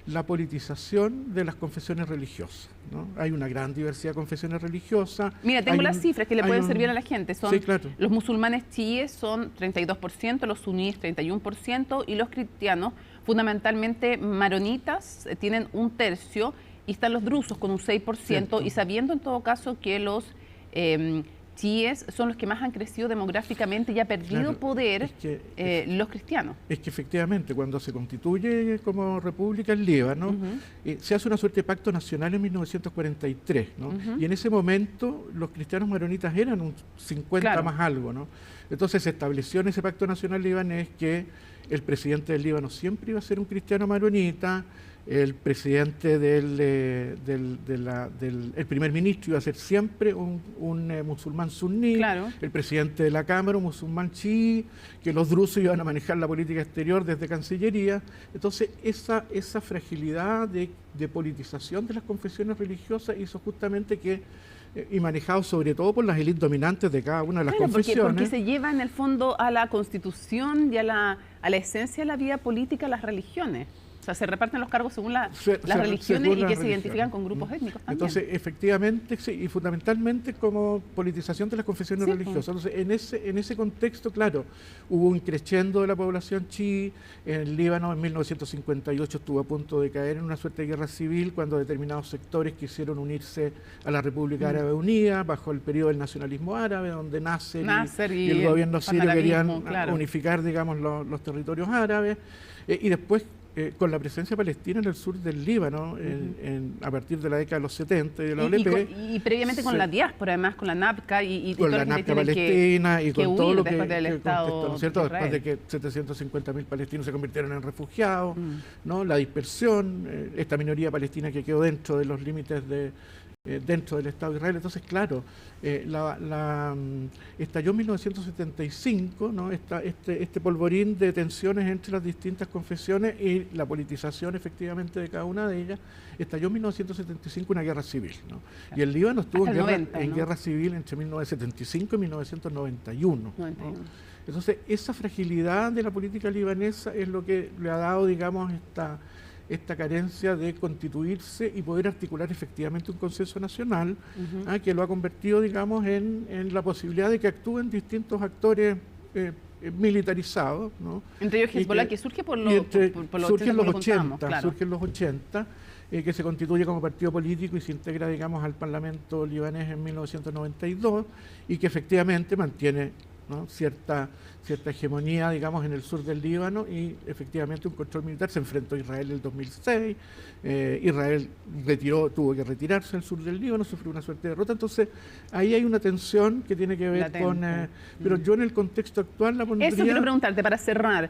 K: la politización de las confesiones religiosas, ¿no? Hay una gran diversidad de confesiones religiosas.
A: Mira, tengo las cifras que le pueden servir a la gente. Son,
K: sí, claro.
A: Los musulmanes chiíes son 32%, los suníes 31% y los cristianos, fundamentalmente maronitas, tienen 1/3. Y están los drusos con un 6%, cierto. Y sabiendo en todo caso que los chiíes son los que más han crecido demográficamente y ha perdido poder los cristianos.
K: Es que efectivamente cuando se constituye como república el Líbano, se hace una suerte de pacto nacional en 1943, ¿no? Y en ese momento los cristianos maronitas eran un 50 más algo, ¿no? Entonces se estableció en ese pacto nacional libanés que el presidente del Líbano siempre iba a ser un cristiano maronita, el presidente el primer ministro iba a ser siempre un musulmán suní, el presidente de la Cámara un musulmán chií, que los drusos iban a manejar la política exterior desde Cancillería. Entonces esa fragilidad de politización de las confesiones religiosas hizo justamente que, y manejado sobre todo por las élites dominantes de cada una de las confesiones.
A: Porque se lleva en el fondo a la constitución y a la esencia de la vida política las religiones. O sea, se reparten los cargos según las religiones y que se identifican con grupos étnicos también.
K: Entonces, efectivamente, sí, y fundamentalmente como politización de las confesiones religiosas. Entonces, en ese contexto, claro, hubo un crescendo de la población chií. En el Líbano, en 1958, estuvo a punto de caer en una suerte de guerra civil cuando determinados sectores quisieron unirse a la República Árabe Unida bajo el periodo del nacionalismo árabe, donde Nasser y el gobierno sirio querían unificar, digamos, los territorios árabes. Y después, con la presencia palestina en el sur del Líbano, a partir de la década de los 70 y de la OLP.
A: Y previamente con la diáspora, además, con la NAPCA y
K: con la NAPCA palestina y con todo lo que
A: del Estado,
K: ¿no es cierto? Después de que 750.000 palestinos se convirtieron en refugiados, ¿no? La dispersión, esta minoría palestina que quedó dentro de los límites dentro del Estado de Israel. Entonces, claro, estalló en 1975, ¿no? este polvorín de tensiones entre las distintas confesiones y la politización efectivamente de cada una de ellas. Estalló en 1975 una guerra civil, ¿no? Y el Líbano estuvo en guerra civil entre 1975 y 1991. ¿no? Entonces, esa fragilidad de la política libanesa es lo que le ha dado, digamos, esta carencia de constituirse y poder articular efectivamente un consenso nacional, que lo ha convertido, digamos, en la posibilidad de que actúen distintos actores militarizados, ¿no?
A: Entre ellos Hezbollah, que surge por los 80,
K: surge en los 80, que se constituye como partido político y se integra, digamos, al Parlamento libanés en 1992 y que efectivamente mantiene, ¿no? cierta hegemonía, digamos, en el sur del Líbano y efectivamente un control militar. Se enfrentó a Israel en el 2006, Israel tuvo que retirarse del sur del Líbano, sufrió una suerte de derrota. Entonces ahí hay una tensión que tiene que ver con... pero yo en el contexto actual la pondría...
A: Eso quiero preguntarte para cerrar.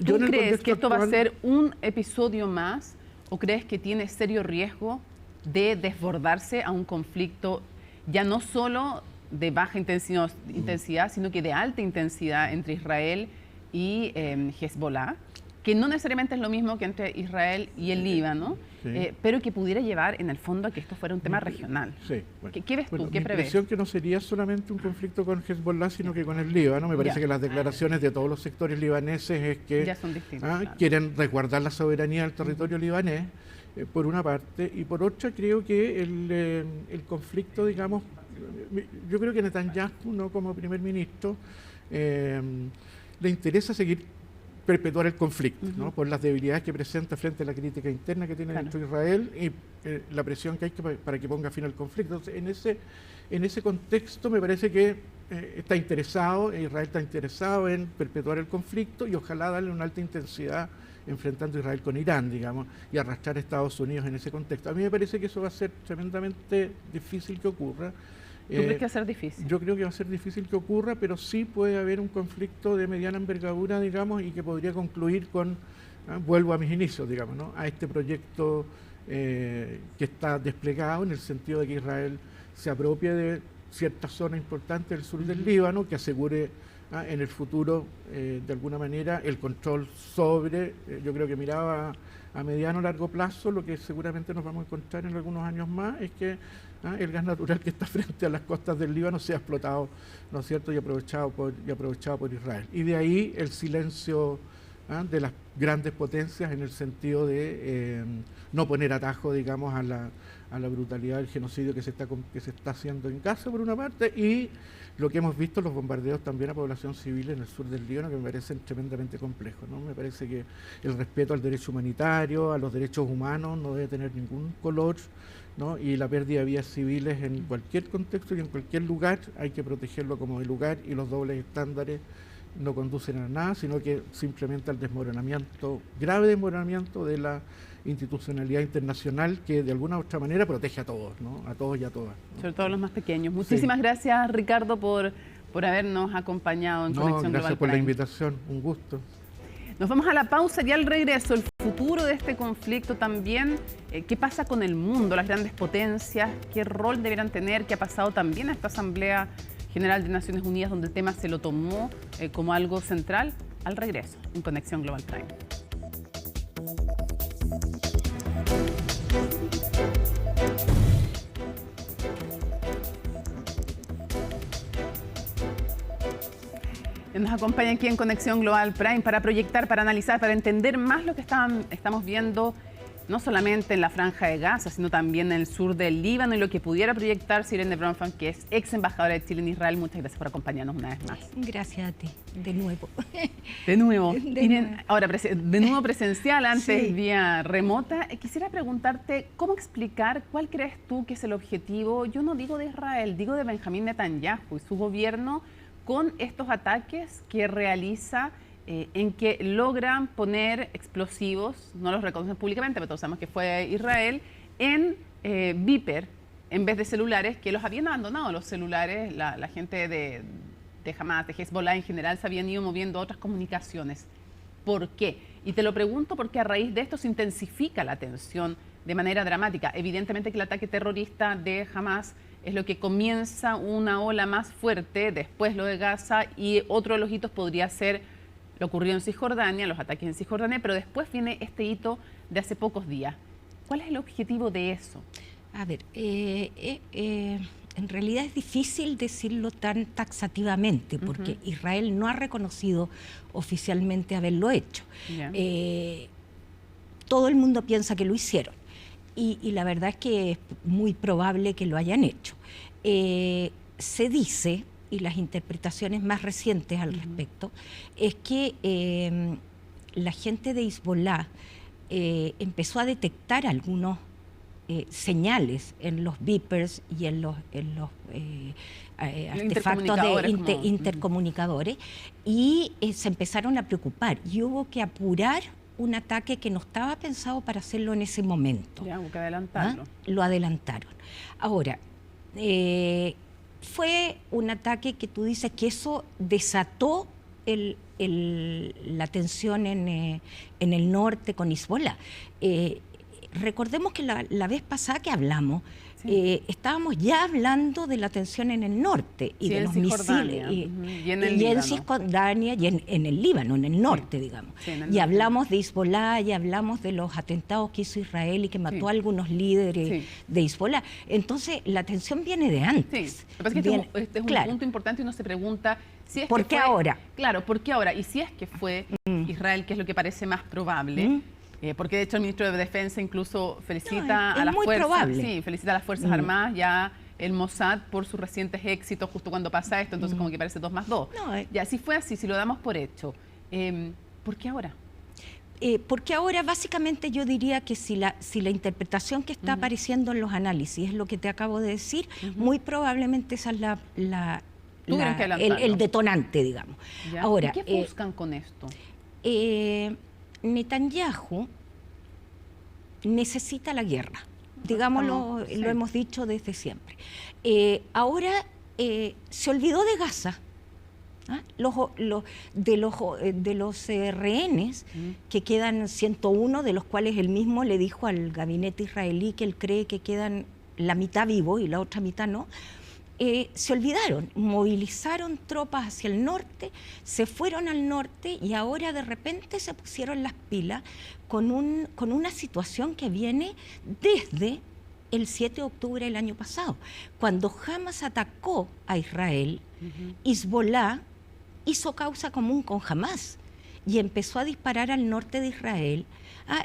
A: ¿Tú crees que esto va a ser un episodio más o crees que tiene serio riesgo de desbordarse a un conflicto ya no solo de baja intensidad, sino que de alta intensidad entre Israel y Hezbollah, que no necesariamente es lo mismo que entre Israel y el Líbano, pero que pudiera llevar en el fondo a que esto fuera un tema regional?
K: Sí, bueno.
A: ¿Qué ves tú? ¿Qué prevés?
K: Mi impresión que no sería solamente un conflicto con Hezbollah, sino que con el Líbano. Me parece que las declaraciones de todos los sectores libaneses es que
A: ya son distintas,
K: quieren resguardar la soberanía del territorio libanés, por una parte, y por otra creo que el conflicto, digamos, yo creo que Netanyahu, ¿no? como primer ministro, le interesa seguir perpetuar el conflicto, ¿no? por las debilidades que presenta frente a la crítica interna que tiene dentro de Israel y la presión que hay para que ponga fin al conflicto. Entonces, en ese contexto me parece que Israel está interesado en perpetuar el conflicto y ojalá darle una alta intensidad enfrentando a Israel con Irán, digamos, y arrastrar a Estados Unidos en ese contexto. A mí me parece que eso va a ser tremendamente difícil que ocurra.
A: ¿Tú crees que va a ser difícil?
K: Yo creo que va a ser difícil que ocurra, pero sí puede haber un conflicto de mediana envergadura, digamos, y que podría concluir con, vuelvo a mis inicios, digamos, ¿no? a este proyecto que está desplegado en el sentido de que Israel se apropie de cierta zona importante del sur del Líbano, que asegure en el futuro, de alguna manera, el control sobre, yo creo que miraba a mediano o largo plazo, lo que seguramente nos vamos a encontrar en algunos años más, es que el gas natural que está frente a las costas del Líbano sea explotado, ¿no es cierto?, y aprovechado por Israel. Y de ahí el silencio de las grandes potencias en el sentido de no poner atajo, digamos, a la brutalidad del genocidio que se está haciendo en Gaza, por una parte, y lo que hemos visto, los bombardeos también a población civil en el sur del Líbano, que me parecen tremendamente complejos, ¿no? Me parece que el respeto al derecho humanitario, a los derechos humanos, no debe tener ningún color, ¿no? Y la pérdida de vidas civiles en cualquier contexto y en cualquier lugar hay que protegerlo como de lugar, y los dobles estándares no conducen a nada, sino que simplemente al desmoronamiento, grave desmoronamiento de la institucionalidad internacional, que de alguna u otra manera protege a todos, ¿no? A todos y a todas, ¿no?
A: Sobre todo a los más pequeños. Muchísimas gracias, Ricardo, por habernos acompañado en Conexión Global.
K: Gracias por la invitación, un gusto.
A: Nos vamos a la pausa y al regreso, el futuro de este conflicto también, qué pasa con el mundo, las grandes potencias, qué rol deberán tener, qué ha pasado también a esta Asamblea General de Naciones Unidas, donde el tema se lo tomó como algo central. Al regreso, en Conexión Global Prime. Nos acompaña aquí en Conexión Global Prime para proyectar, para analizar, para entender más lo que estamos viendo, no solamente en la Franja de Gaza, sino también en el sur del Líbano, y lo que pudiera proyectar Irene Bronfman, que es ex embajadora de Chile en Israel. Muchas gracias por acompañarnos una vez más.
L: Gracias a ti, de nuevo.
A: De nuevo. Irene, ahora, de nuevo presencial, antes vía remota. Quisiera preguntarte, ¿cómo explicar cuál crees tú que es el objetivo, yo no digo de Israel, digo de Benjamín Netanyahu y su gobierno, con estos ataques que realiza, en que logran poner explosivos, no los reconocen públicamente, pero todos sabemos que fue Israel, en Viper, en vez de celulares, que los habían abandonado los celulares, la gente de Hamas, de Hezbollah en general, se habían ido moviendo a otras comunicaciones. ¿Por qué? Y te lo pregunto porque a raíz de esto se intensifica la tensión de manera dramática. Evidentemente que el ataque terrorista de Hamas es lo que comienza una ola más fuerte, después lo de Gaza, y otro de los hitos podría ser lo ocurrido en Cisjordania, los ataques en Cisjordania, pero después viene este hito de hace pocos días. ¿Cuál es el objetivo de eso?
L: A ver, en realidad es difícil decirlo tan taxativamente, porque Israel no ha reconocido oficialmente haberlo hecho. Todo el mundo piensa que lo hicieron. Y la verdad es que es muy probable que lo hayan hecho. Se dice, y las interpretaciones más recientes al respecto, es que la gente de Hezbollah empezó a detectar algunos señales en los beepers y en los artefactos de intercomunicadores, y se empezaron a preocupar, y hubo que apurar un ataque que no estaba pensado para hacerlo en ese momento.
A: Ya, hubo que adelantarlo.
L: Lo adelantaron. Ahora, fue un ataque que tú dices que eso desató la tensión en el norte con Hezbollah. Recordemos que la vez pasada que hablamos, estábamos ya hablando de la tensión en el norte y de los misiles,
A: y en
L: Cisjordania y en el Líbano, en el norte, digamos. Y hablamos de Hezbollah, y hablamos de los atentados que hizo Israel y que mató a algunos líderes de Hezbollah. Entonces, la tensión viene de antes.
A: Lo que pasa es que este es un punto importante, y uno se pregunta si es
L: ¿por qué ahora?
A: Claro, ¿por qué ahora? Y si es que fue Israel, que es lo que parece más probable. Porque de hecho el ministro de Defensa incluso felicita a las fuerzas, felicita a las Fuerzas Armadas y a el Mossad por sus recientes éxitos justo cuando pasa esto, entonces como que parece 2 más 2. Ya, si fue así, si lo damos por hecho, ¿por qué ahora?
L: Porque ahora básicamente yo diría que si la interpretación que está apareciendo en los análisis es lo que te acabo de decir, muy probablemente esa es el detonante, digamos.
A: ¿Ya?
L: Ahora,
A: ¿y qué buscan con esto?
L: Netanyahu necesita la guerra, digámoslo, lo hemos dicho desde siempre. Ahora se olvidó de Gaza, De los rehenes, que quedan 101, de los cuales él mismo le dijo al gabinete israelí que él cree que quedan la mitad vivos y la otra mitad no, se olvidaron, movilizaron tropas hacia el norte, se fueron al norte y ahora de repente se pusieron las pilas con una situación que viene desde el 7 de octubre del año pasado. Cuando Hamas atacó a Israel, Hezbollah hizo causa común con Hamas y empezó a disparar al norte de Israel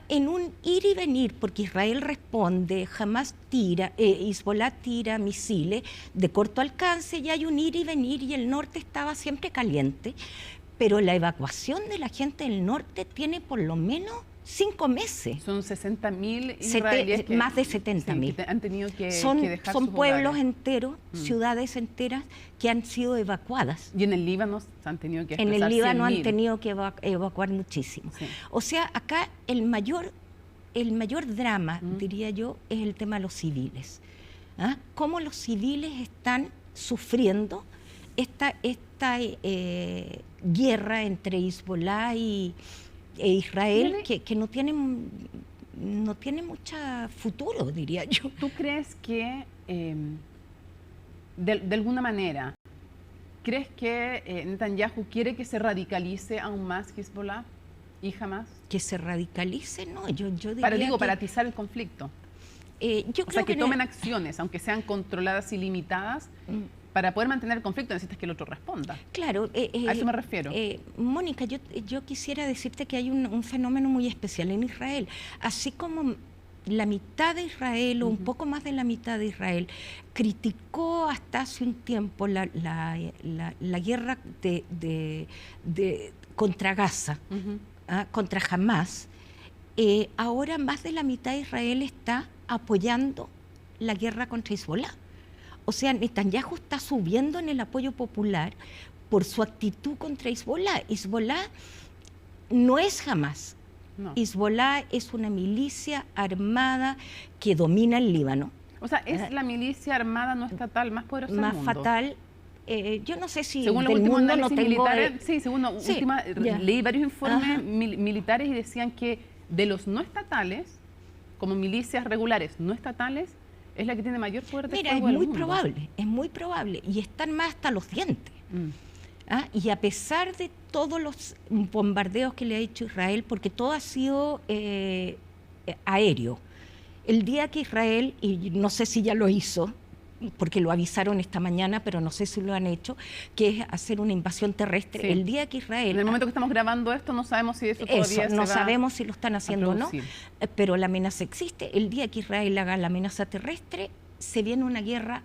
L: en un ir y venir, porque Israel responde, Hamas tira, Hezbollah tira misiles de corto alcance y hay un ir y venir y el norte estaba siempre caliente, pero la evacuación de la gente del norte tiene por lo menos 5 meses.
A: Son 60.000 israelíes que,
L: más de 70.000.
A: Que han tenido que dejar
L: son
A: sus
L: pueblos
A: hogares
L: enteros, ciudades enteras que han sido evacuadas.
A: Y en el Líbano han tenido que
L: En el Líbano han tenido que evacuar muchísimo.
A: Sí.
L: O sea, acá el mayor drama, diría yo, es el tema de los civiles. Cómo los civiles están sufriendo esta guerra entre Hezbollah e Israel, que no tiene mucho futuro, diría yo.
A: ¿Tú crees que, de alguna manera, crees que Netanyahu quiere que se radicalice aún más Hezbollah y Hamas?
L: Que se radicalice, no, yo diría
A: para atizar el conflicto.
L: Yo creo
A: que tomen acciones, aunque sean controladas y limitadas, para poder mantener el conflicto necesitas que el otro responda.
L: Claro.
A: A eso me refiero.
L: Mónica, yo quisiera decirte que hay un fenómeno muy especial en Israel. Así como la mitad de Israel, o un poco más de la mitad de Israel, criticó hasta hace un tiempo la guerra contra Gaza, contra Hamas, ahora más de la mitad de Israel está apoyando la guerra contra Hezbollah. O sea, Netanyahu está subiendo en el apoyo popular por su actitud contra Hezbollah. Hezbollah no es Hamas. No. Hezbollah es una milicia armada que domina el Líbano.
A: O sea, es la milicia armada no estatal más poderosa del mundo.
L: Más fatal. Yo no sé si
A: según
L: del
A: los
L: mundo no tengo...
A: militares, según la última, leí varios informes militares y decían que de los no estatales, como milicias regulares no estatales, es la que tiene mayor poder de fuego del mundo.
L: Es muy probable, y están más hasta los dientes. Y a pesar de todos los bombardeos que le ha hecho Israel, porque todo ha sido aéreo, el día que Israel, y no sé si ya lo hizo, porque lo avisaron esta mañana, pero no sé si lo han hecho, que es hacer una invasión terrestre. Sí. El día que Israel...
A: En el momento que estamos grabando esto, no sabemos si eso todavía
L: no sabemos si lo están haciendo o no, pero la amenaza existe. El día que Israel haga la amenaza terrestre, se viene una guerra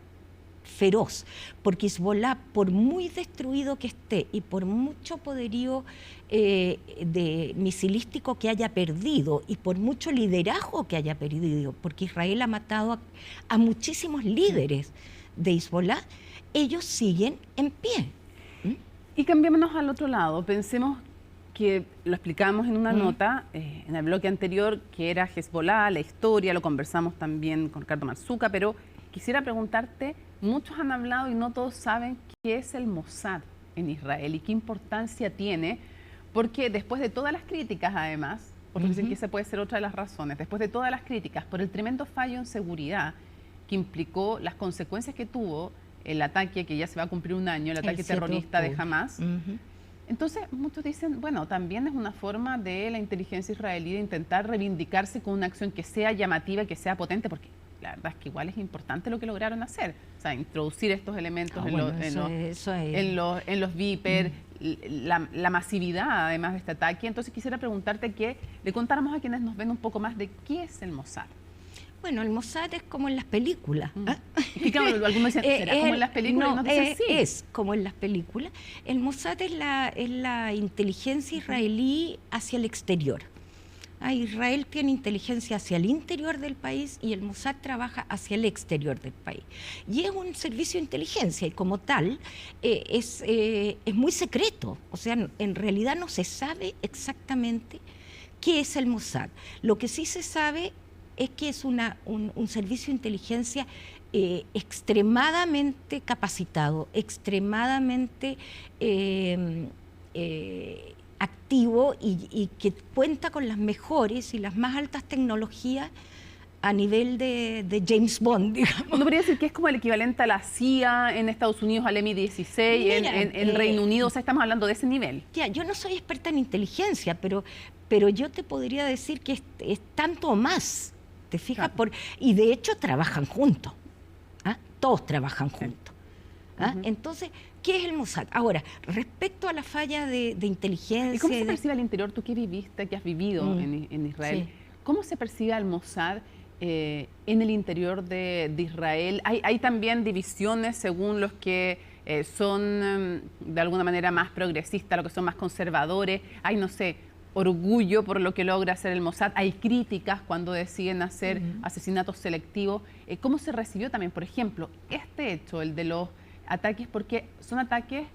L: feroz, porque Hezbollah, por muy destruido que esté y por mucho poderío misilístico que haya perdido y por mucho liderazgo que haya perdido, porque Israel ha matado a muchísimos líderes de Hezbollah, ellos siguen en pie.
A: Y cambiémonos al otro lado, pensemos que lo explicamos en una nota en el bloque anterior, que era Hezbollah, la historia, lo conversamos también con Ricardo Marzuca, pero quisiera preguntarte, muchos han hablado y no todos saben qué es el Mossad en Israel y qué importancia tiene, porque después de todas las críticas, además, porque dicen que esa puede ser otra de las razones, después de todas las críticas por el tremendo fallo en seguridad que implicó las consecuencias que tuvo el ataque, que ya se va a cumplir un año, el ataque terrorista de Hamas, entonces muchos dicen, bueno, también es una forma de la inteligencia israelí de intentar reivindicarse con una acción que sea llamativa, que sea potente, porque la verdad es que igual es importante lo que lograron hacer, o sea, introducir estos elementos en los Viper, la masividad además de este ataque. Entonces quisiera preguntarte que le contáramos a quienes nos ven un poco más de qué es el Mossad.
L: Bueno, el Mossad es como en las películas.
A: Y claro, algunos dicen, ¿será como en las películas?
L: No,
A: nos dicen, sí.
L: Es como en las películas. El Mossad es la inteligencia israelí hacia el exterior. Israel tiene inteligencia hacia el interior del país y el Mossad trabaja hacia el exterior del país. Y es un servicio de inteligencia y como tal es muy secreto. O sea, en realidad no se sabe exactamente qué es el Mossad. Lo que sí se sabe es que es un servicio de inteligencia extremadamente capacitado, extremadamente activo y que cuenta con las mejores y las más altas tecnologías a nivel de James Bond, digamos.
A: Uno podría decir que es como el equivalente a la CIA en Estados Unidos, al MI-16, en Reino Unido, o sea, estamos hablando de ese nivel.
L: Ya, yo no soy experta en inteligencia, pero yo te podría decir que es tanto o más, ¿te fijas? Claro. Y de hecho trabajan juntos, ¿ah? Todos trabajan juntos. ¿Ah? Entonces, ¿qué es el Mossad? Ahora, respecto a la falla de inteligencia...
A: ¿Y cómo se percibe al interior? Tú que viviste, que has vivido en Israel, ¿cómo se percibe al Mossad en el interior de Israel? ¿Hay también divisiones según los que son de alguna manera más progresistas, los que son más conservadores? Hay, no sé, orgullo por lo que logra hacer el Mossad, hay críticas cuando deciden hacer asesinatos selectivos. ¿Cómo se recibió también, por ejemplo, este hecho, el de los ataques? Porque son ataques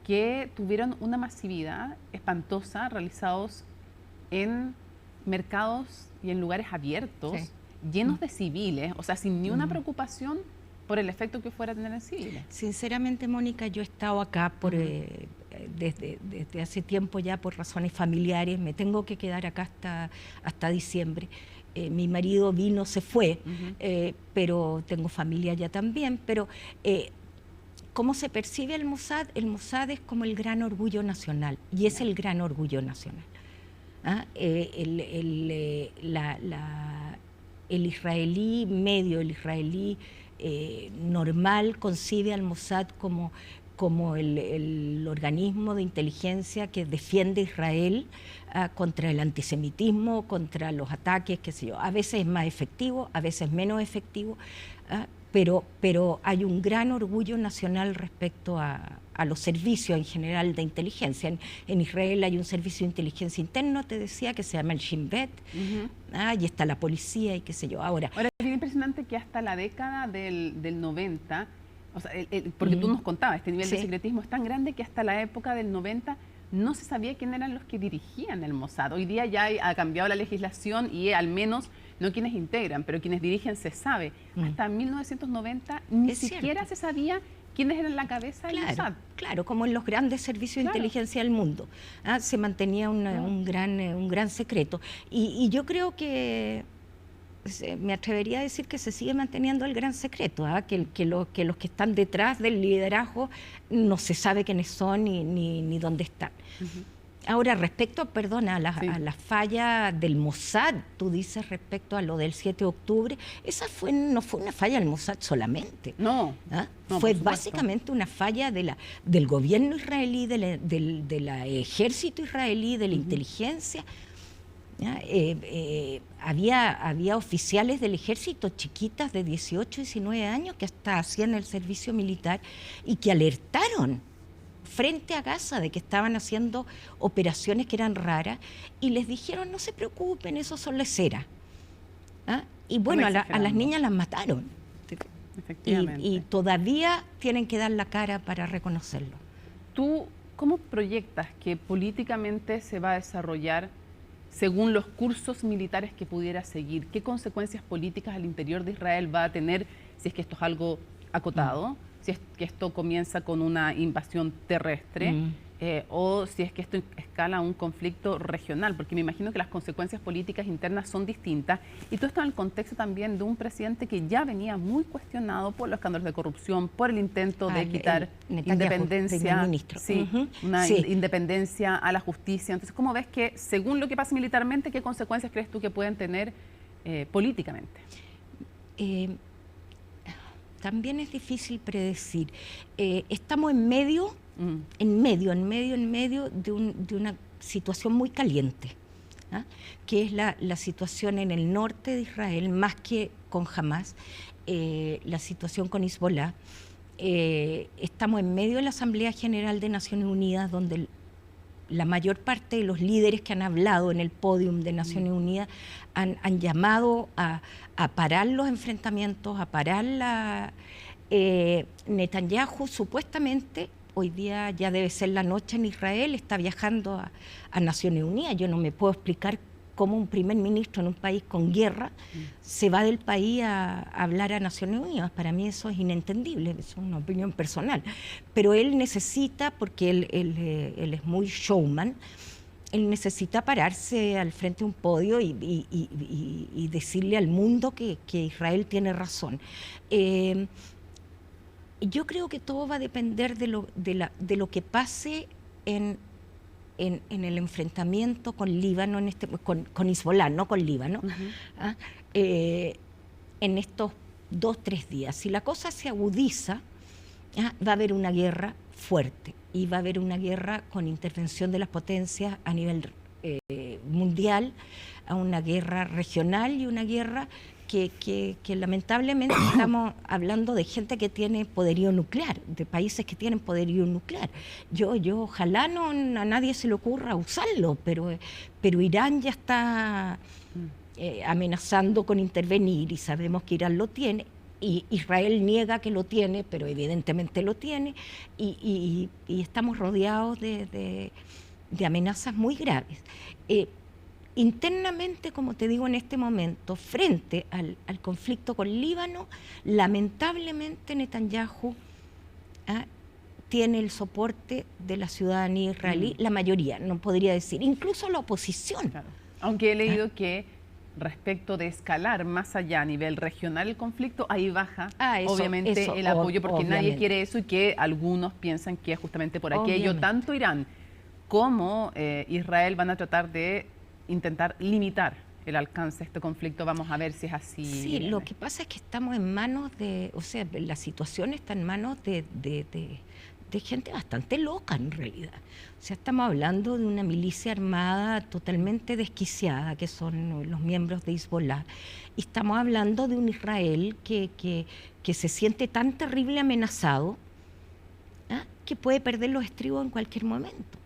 A: que tuvieron una masividad espantosa, realizados en mercados y en lugares abiertos, llenos de civiles, o sea, sin ni una preocupación por el efecto que fuera a tener en civiles.
L: Sinceramente, Mónica, yo he estado acá desde hace tiempo ya por razones familiares, me tengo que quedar acá hasta diciembre. Mi marido vino, se fue, pero tengo familia allá también, pero ¿cómo se percibe el Mossad? El Mossad es como el gran orgullo nacional, y es el gran orgullo nacional. ¿Ah? El israelí medio, el israelí normal concibe al Mossad como el organismo de inteligencia que defiende a Israel contra el antisemitismo, contra los ataques, qué sé yo. A veces es más efectivo, a veces menos efectivo, pero hay un gran orgullo nacional respecto a los servicios en general de inteligencia. En Israel hay un servicio de inteligencia interno, te decía, que se llama el Shin Bet, y está la policía y qué sé yo. Ahora
A: es bien impresionante que hasta la década del 90, o sea, porque tú nos contabas, este nivel de secretismo es tan grande que hasta la época del 90 no se sabía quién eran los que dirigían el Mossad. Hoy día ya ha cambiado la legislación y al menos no quienes integran, pero quienes dirigen se sabe. Hasta 1990 ni siquiera se sabía quiénes eran la cabeza del Mossad.
L: Claro, como en los grandes servicios de inteligencia del mundo. Se mantenía un gran secreto. Y yo creo que me atrevería a decir que se sigue manteniendo el gran secreto, que los que están detrás del liderazgo no se sabe quiénes son ni dónde están. Ahora, respecto, perdona, a la falla del Mossad, tú dices respecto a lo del 7 de octubre, esa no fue una falla del Mossad solamente.
A: No,
L: fue básicamente una falla del gobierno israelí, del ejército israelí, de la inteligencia. Había oficiales del ejército chiquitas de 18, 19 años que hasta hacían el servicio militar y que alertaron frente a Gaza de que estaban haciendo operaciones que eran raras y les dijeron: no se preocupen, eso son leceras. Y bueno, a las niñas las mataron. Y todavía tienen que dar la cara para reconocerlo.
A: ¿Tú cómo proyectas que políticamente se va a desarrollar según los cursos militares que pudiera seguir? ¿Qué consecuencias políticas al interior de Israel va a tener si es que esto es algo acotado? Si es que esto comienza con una invasión terrestre o si es que esto escala a un conflicto regional, porque me imagino que las consecuencias políticas internas son distintas, y todo esto en el contexto también de un presidente que ya venía muy cuestionado por los escándalos de corrupción, por el intento de quitar independencia, independencia a la justicia. Entonces, ¿cómo ves que, según lo que pasa militarmente, qué consecuencias crees tú que pueden tener políticamente?
L: También es difícil predecir. Estamos en medio de una situación muy caliente, que es la situación en el norte de Israel, más que con Hamas, la situación con Hezbollah. Estamos en medio de la Asamblea General de Naciones Unidas, donde la mayor parte de los líderes que han hablado en el podium de Naciones Unidas han llamado a parar los enfrentamientos, a parar Netanyahu supuestamente, hoy día ya debe ser la noche en Israel, está viajando a Naciones Unidas. Yo no me puedo explicar como un primer ministro en un país con guerra se va del país a hablar a Naciones Unidas. Para mí eso es inentendible, es una opinión personal. Pero él necesita, porque él es muy showman, él necesita pararse al frente de un podio y decirle al mundo que Israel tiene razón. Yo creo que todo va a depender de lo que pase en el enfrentamiento con Líbano, con Hezbolá, no con Líbano, en estos 2-3 días. Si la cosa se agudiza, va a haber una guerra fuerte y va a haber una guerra con intervención de las potencias a nivel mundial, a una guerra regional y una guerra que lamentablemente estamos hablando de gente que tiene poderío nuclear, de países que tienen poderío nuclear. Yo ojalá a nadie se le ocurra usarlo, pero Irán ya está amenazando con intervenir y sabemos que Irán lo tiene. Y Israel niega que lo tiene, pero evidentemente lo tiene, y estamos rodeados de amenazas muy graves. Internamente, como te digo en este momento, frente al conflicto con Líbano, lamentablemente Netanyahu tiene el soporte de la ciudadanía israelí, la mayoría, no podría decir, incluso la oposición.
A: Claro. Aunque he leído que respecto de escalar más allá a nivel regional el conflicto, ahí baja obviamente el apoyo, porque nadie quiere eso, y que algunos piensan que es justamente por aquello. Tanto Irán como Israel van a tratar de intentar limitar el alcance de este conflicto. Vamos a ver si es así.
L: Sí, lo que pasa es que estamos en manos la situación está en manos de gente bastante loca en realidad. O sea, estamos hablando de una milicia armada totalmente desquiciada, que son los miembros de Hezbolá. Y estamos hablando de un Israel que se siente tan terrible amenazado que puede perder los estribos en cualquier momento,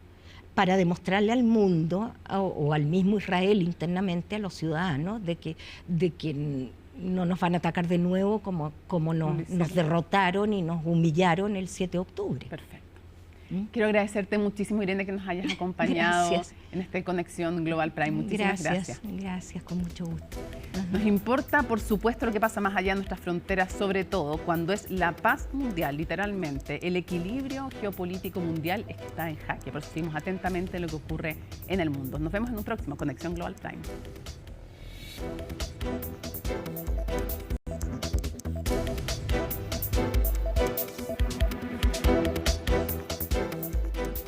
L: para demostrarle al mundo o al mismo Israel internamente, a los ciudadanos, de que no nos van a atacar de nuevo como nos derrotaron y nos humillaron el 7 de octubre.
A: Perfecto. Quiero agradecerte muchísimo, Irene, que nos hayas acompañado en esta Conexión Global Prime. Muchísimas gracias.
L: Gracias, con mucho gusto.
A: Nos importa, por supuesto, lo que pasa más allá de nuestras fronteras, sobre todo cuando es la paz mundial, literalmente. El equilibrio geopolítico mundial es que está en jaque. Por eso seguimos atentamente lo que ocurre en el mundo. Nos vemos en un próximo Conexión Global Prime.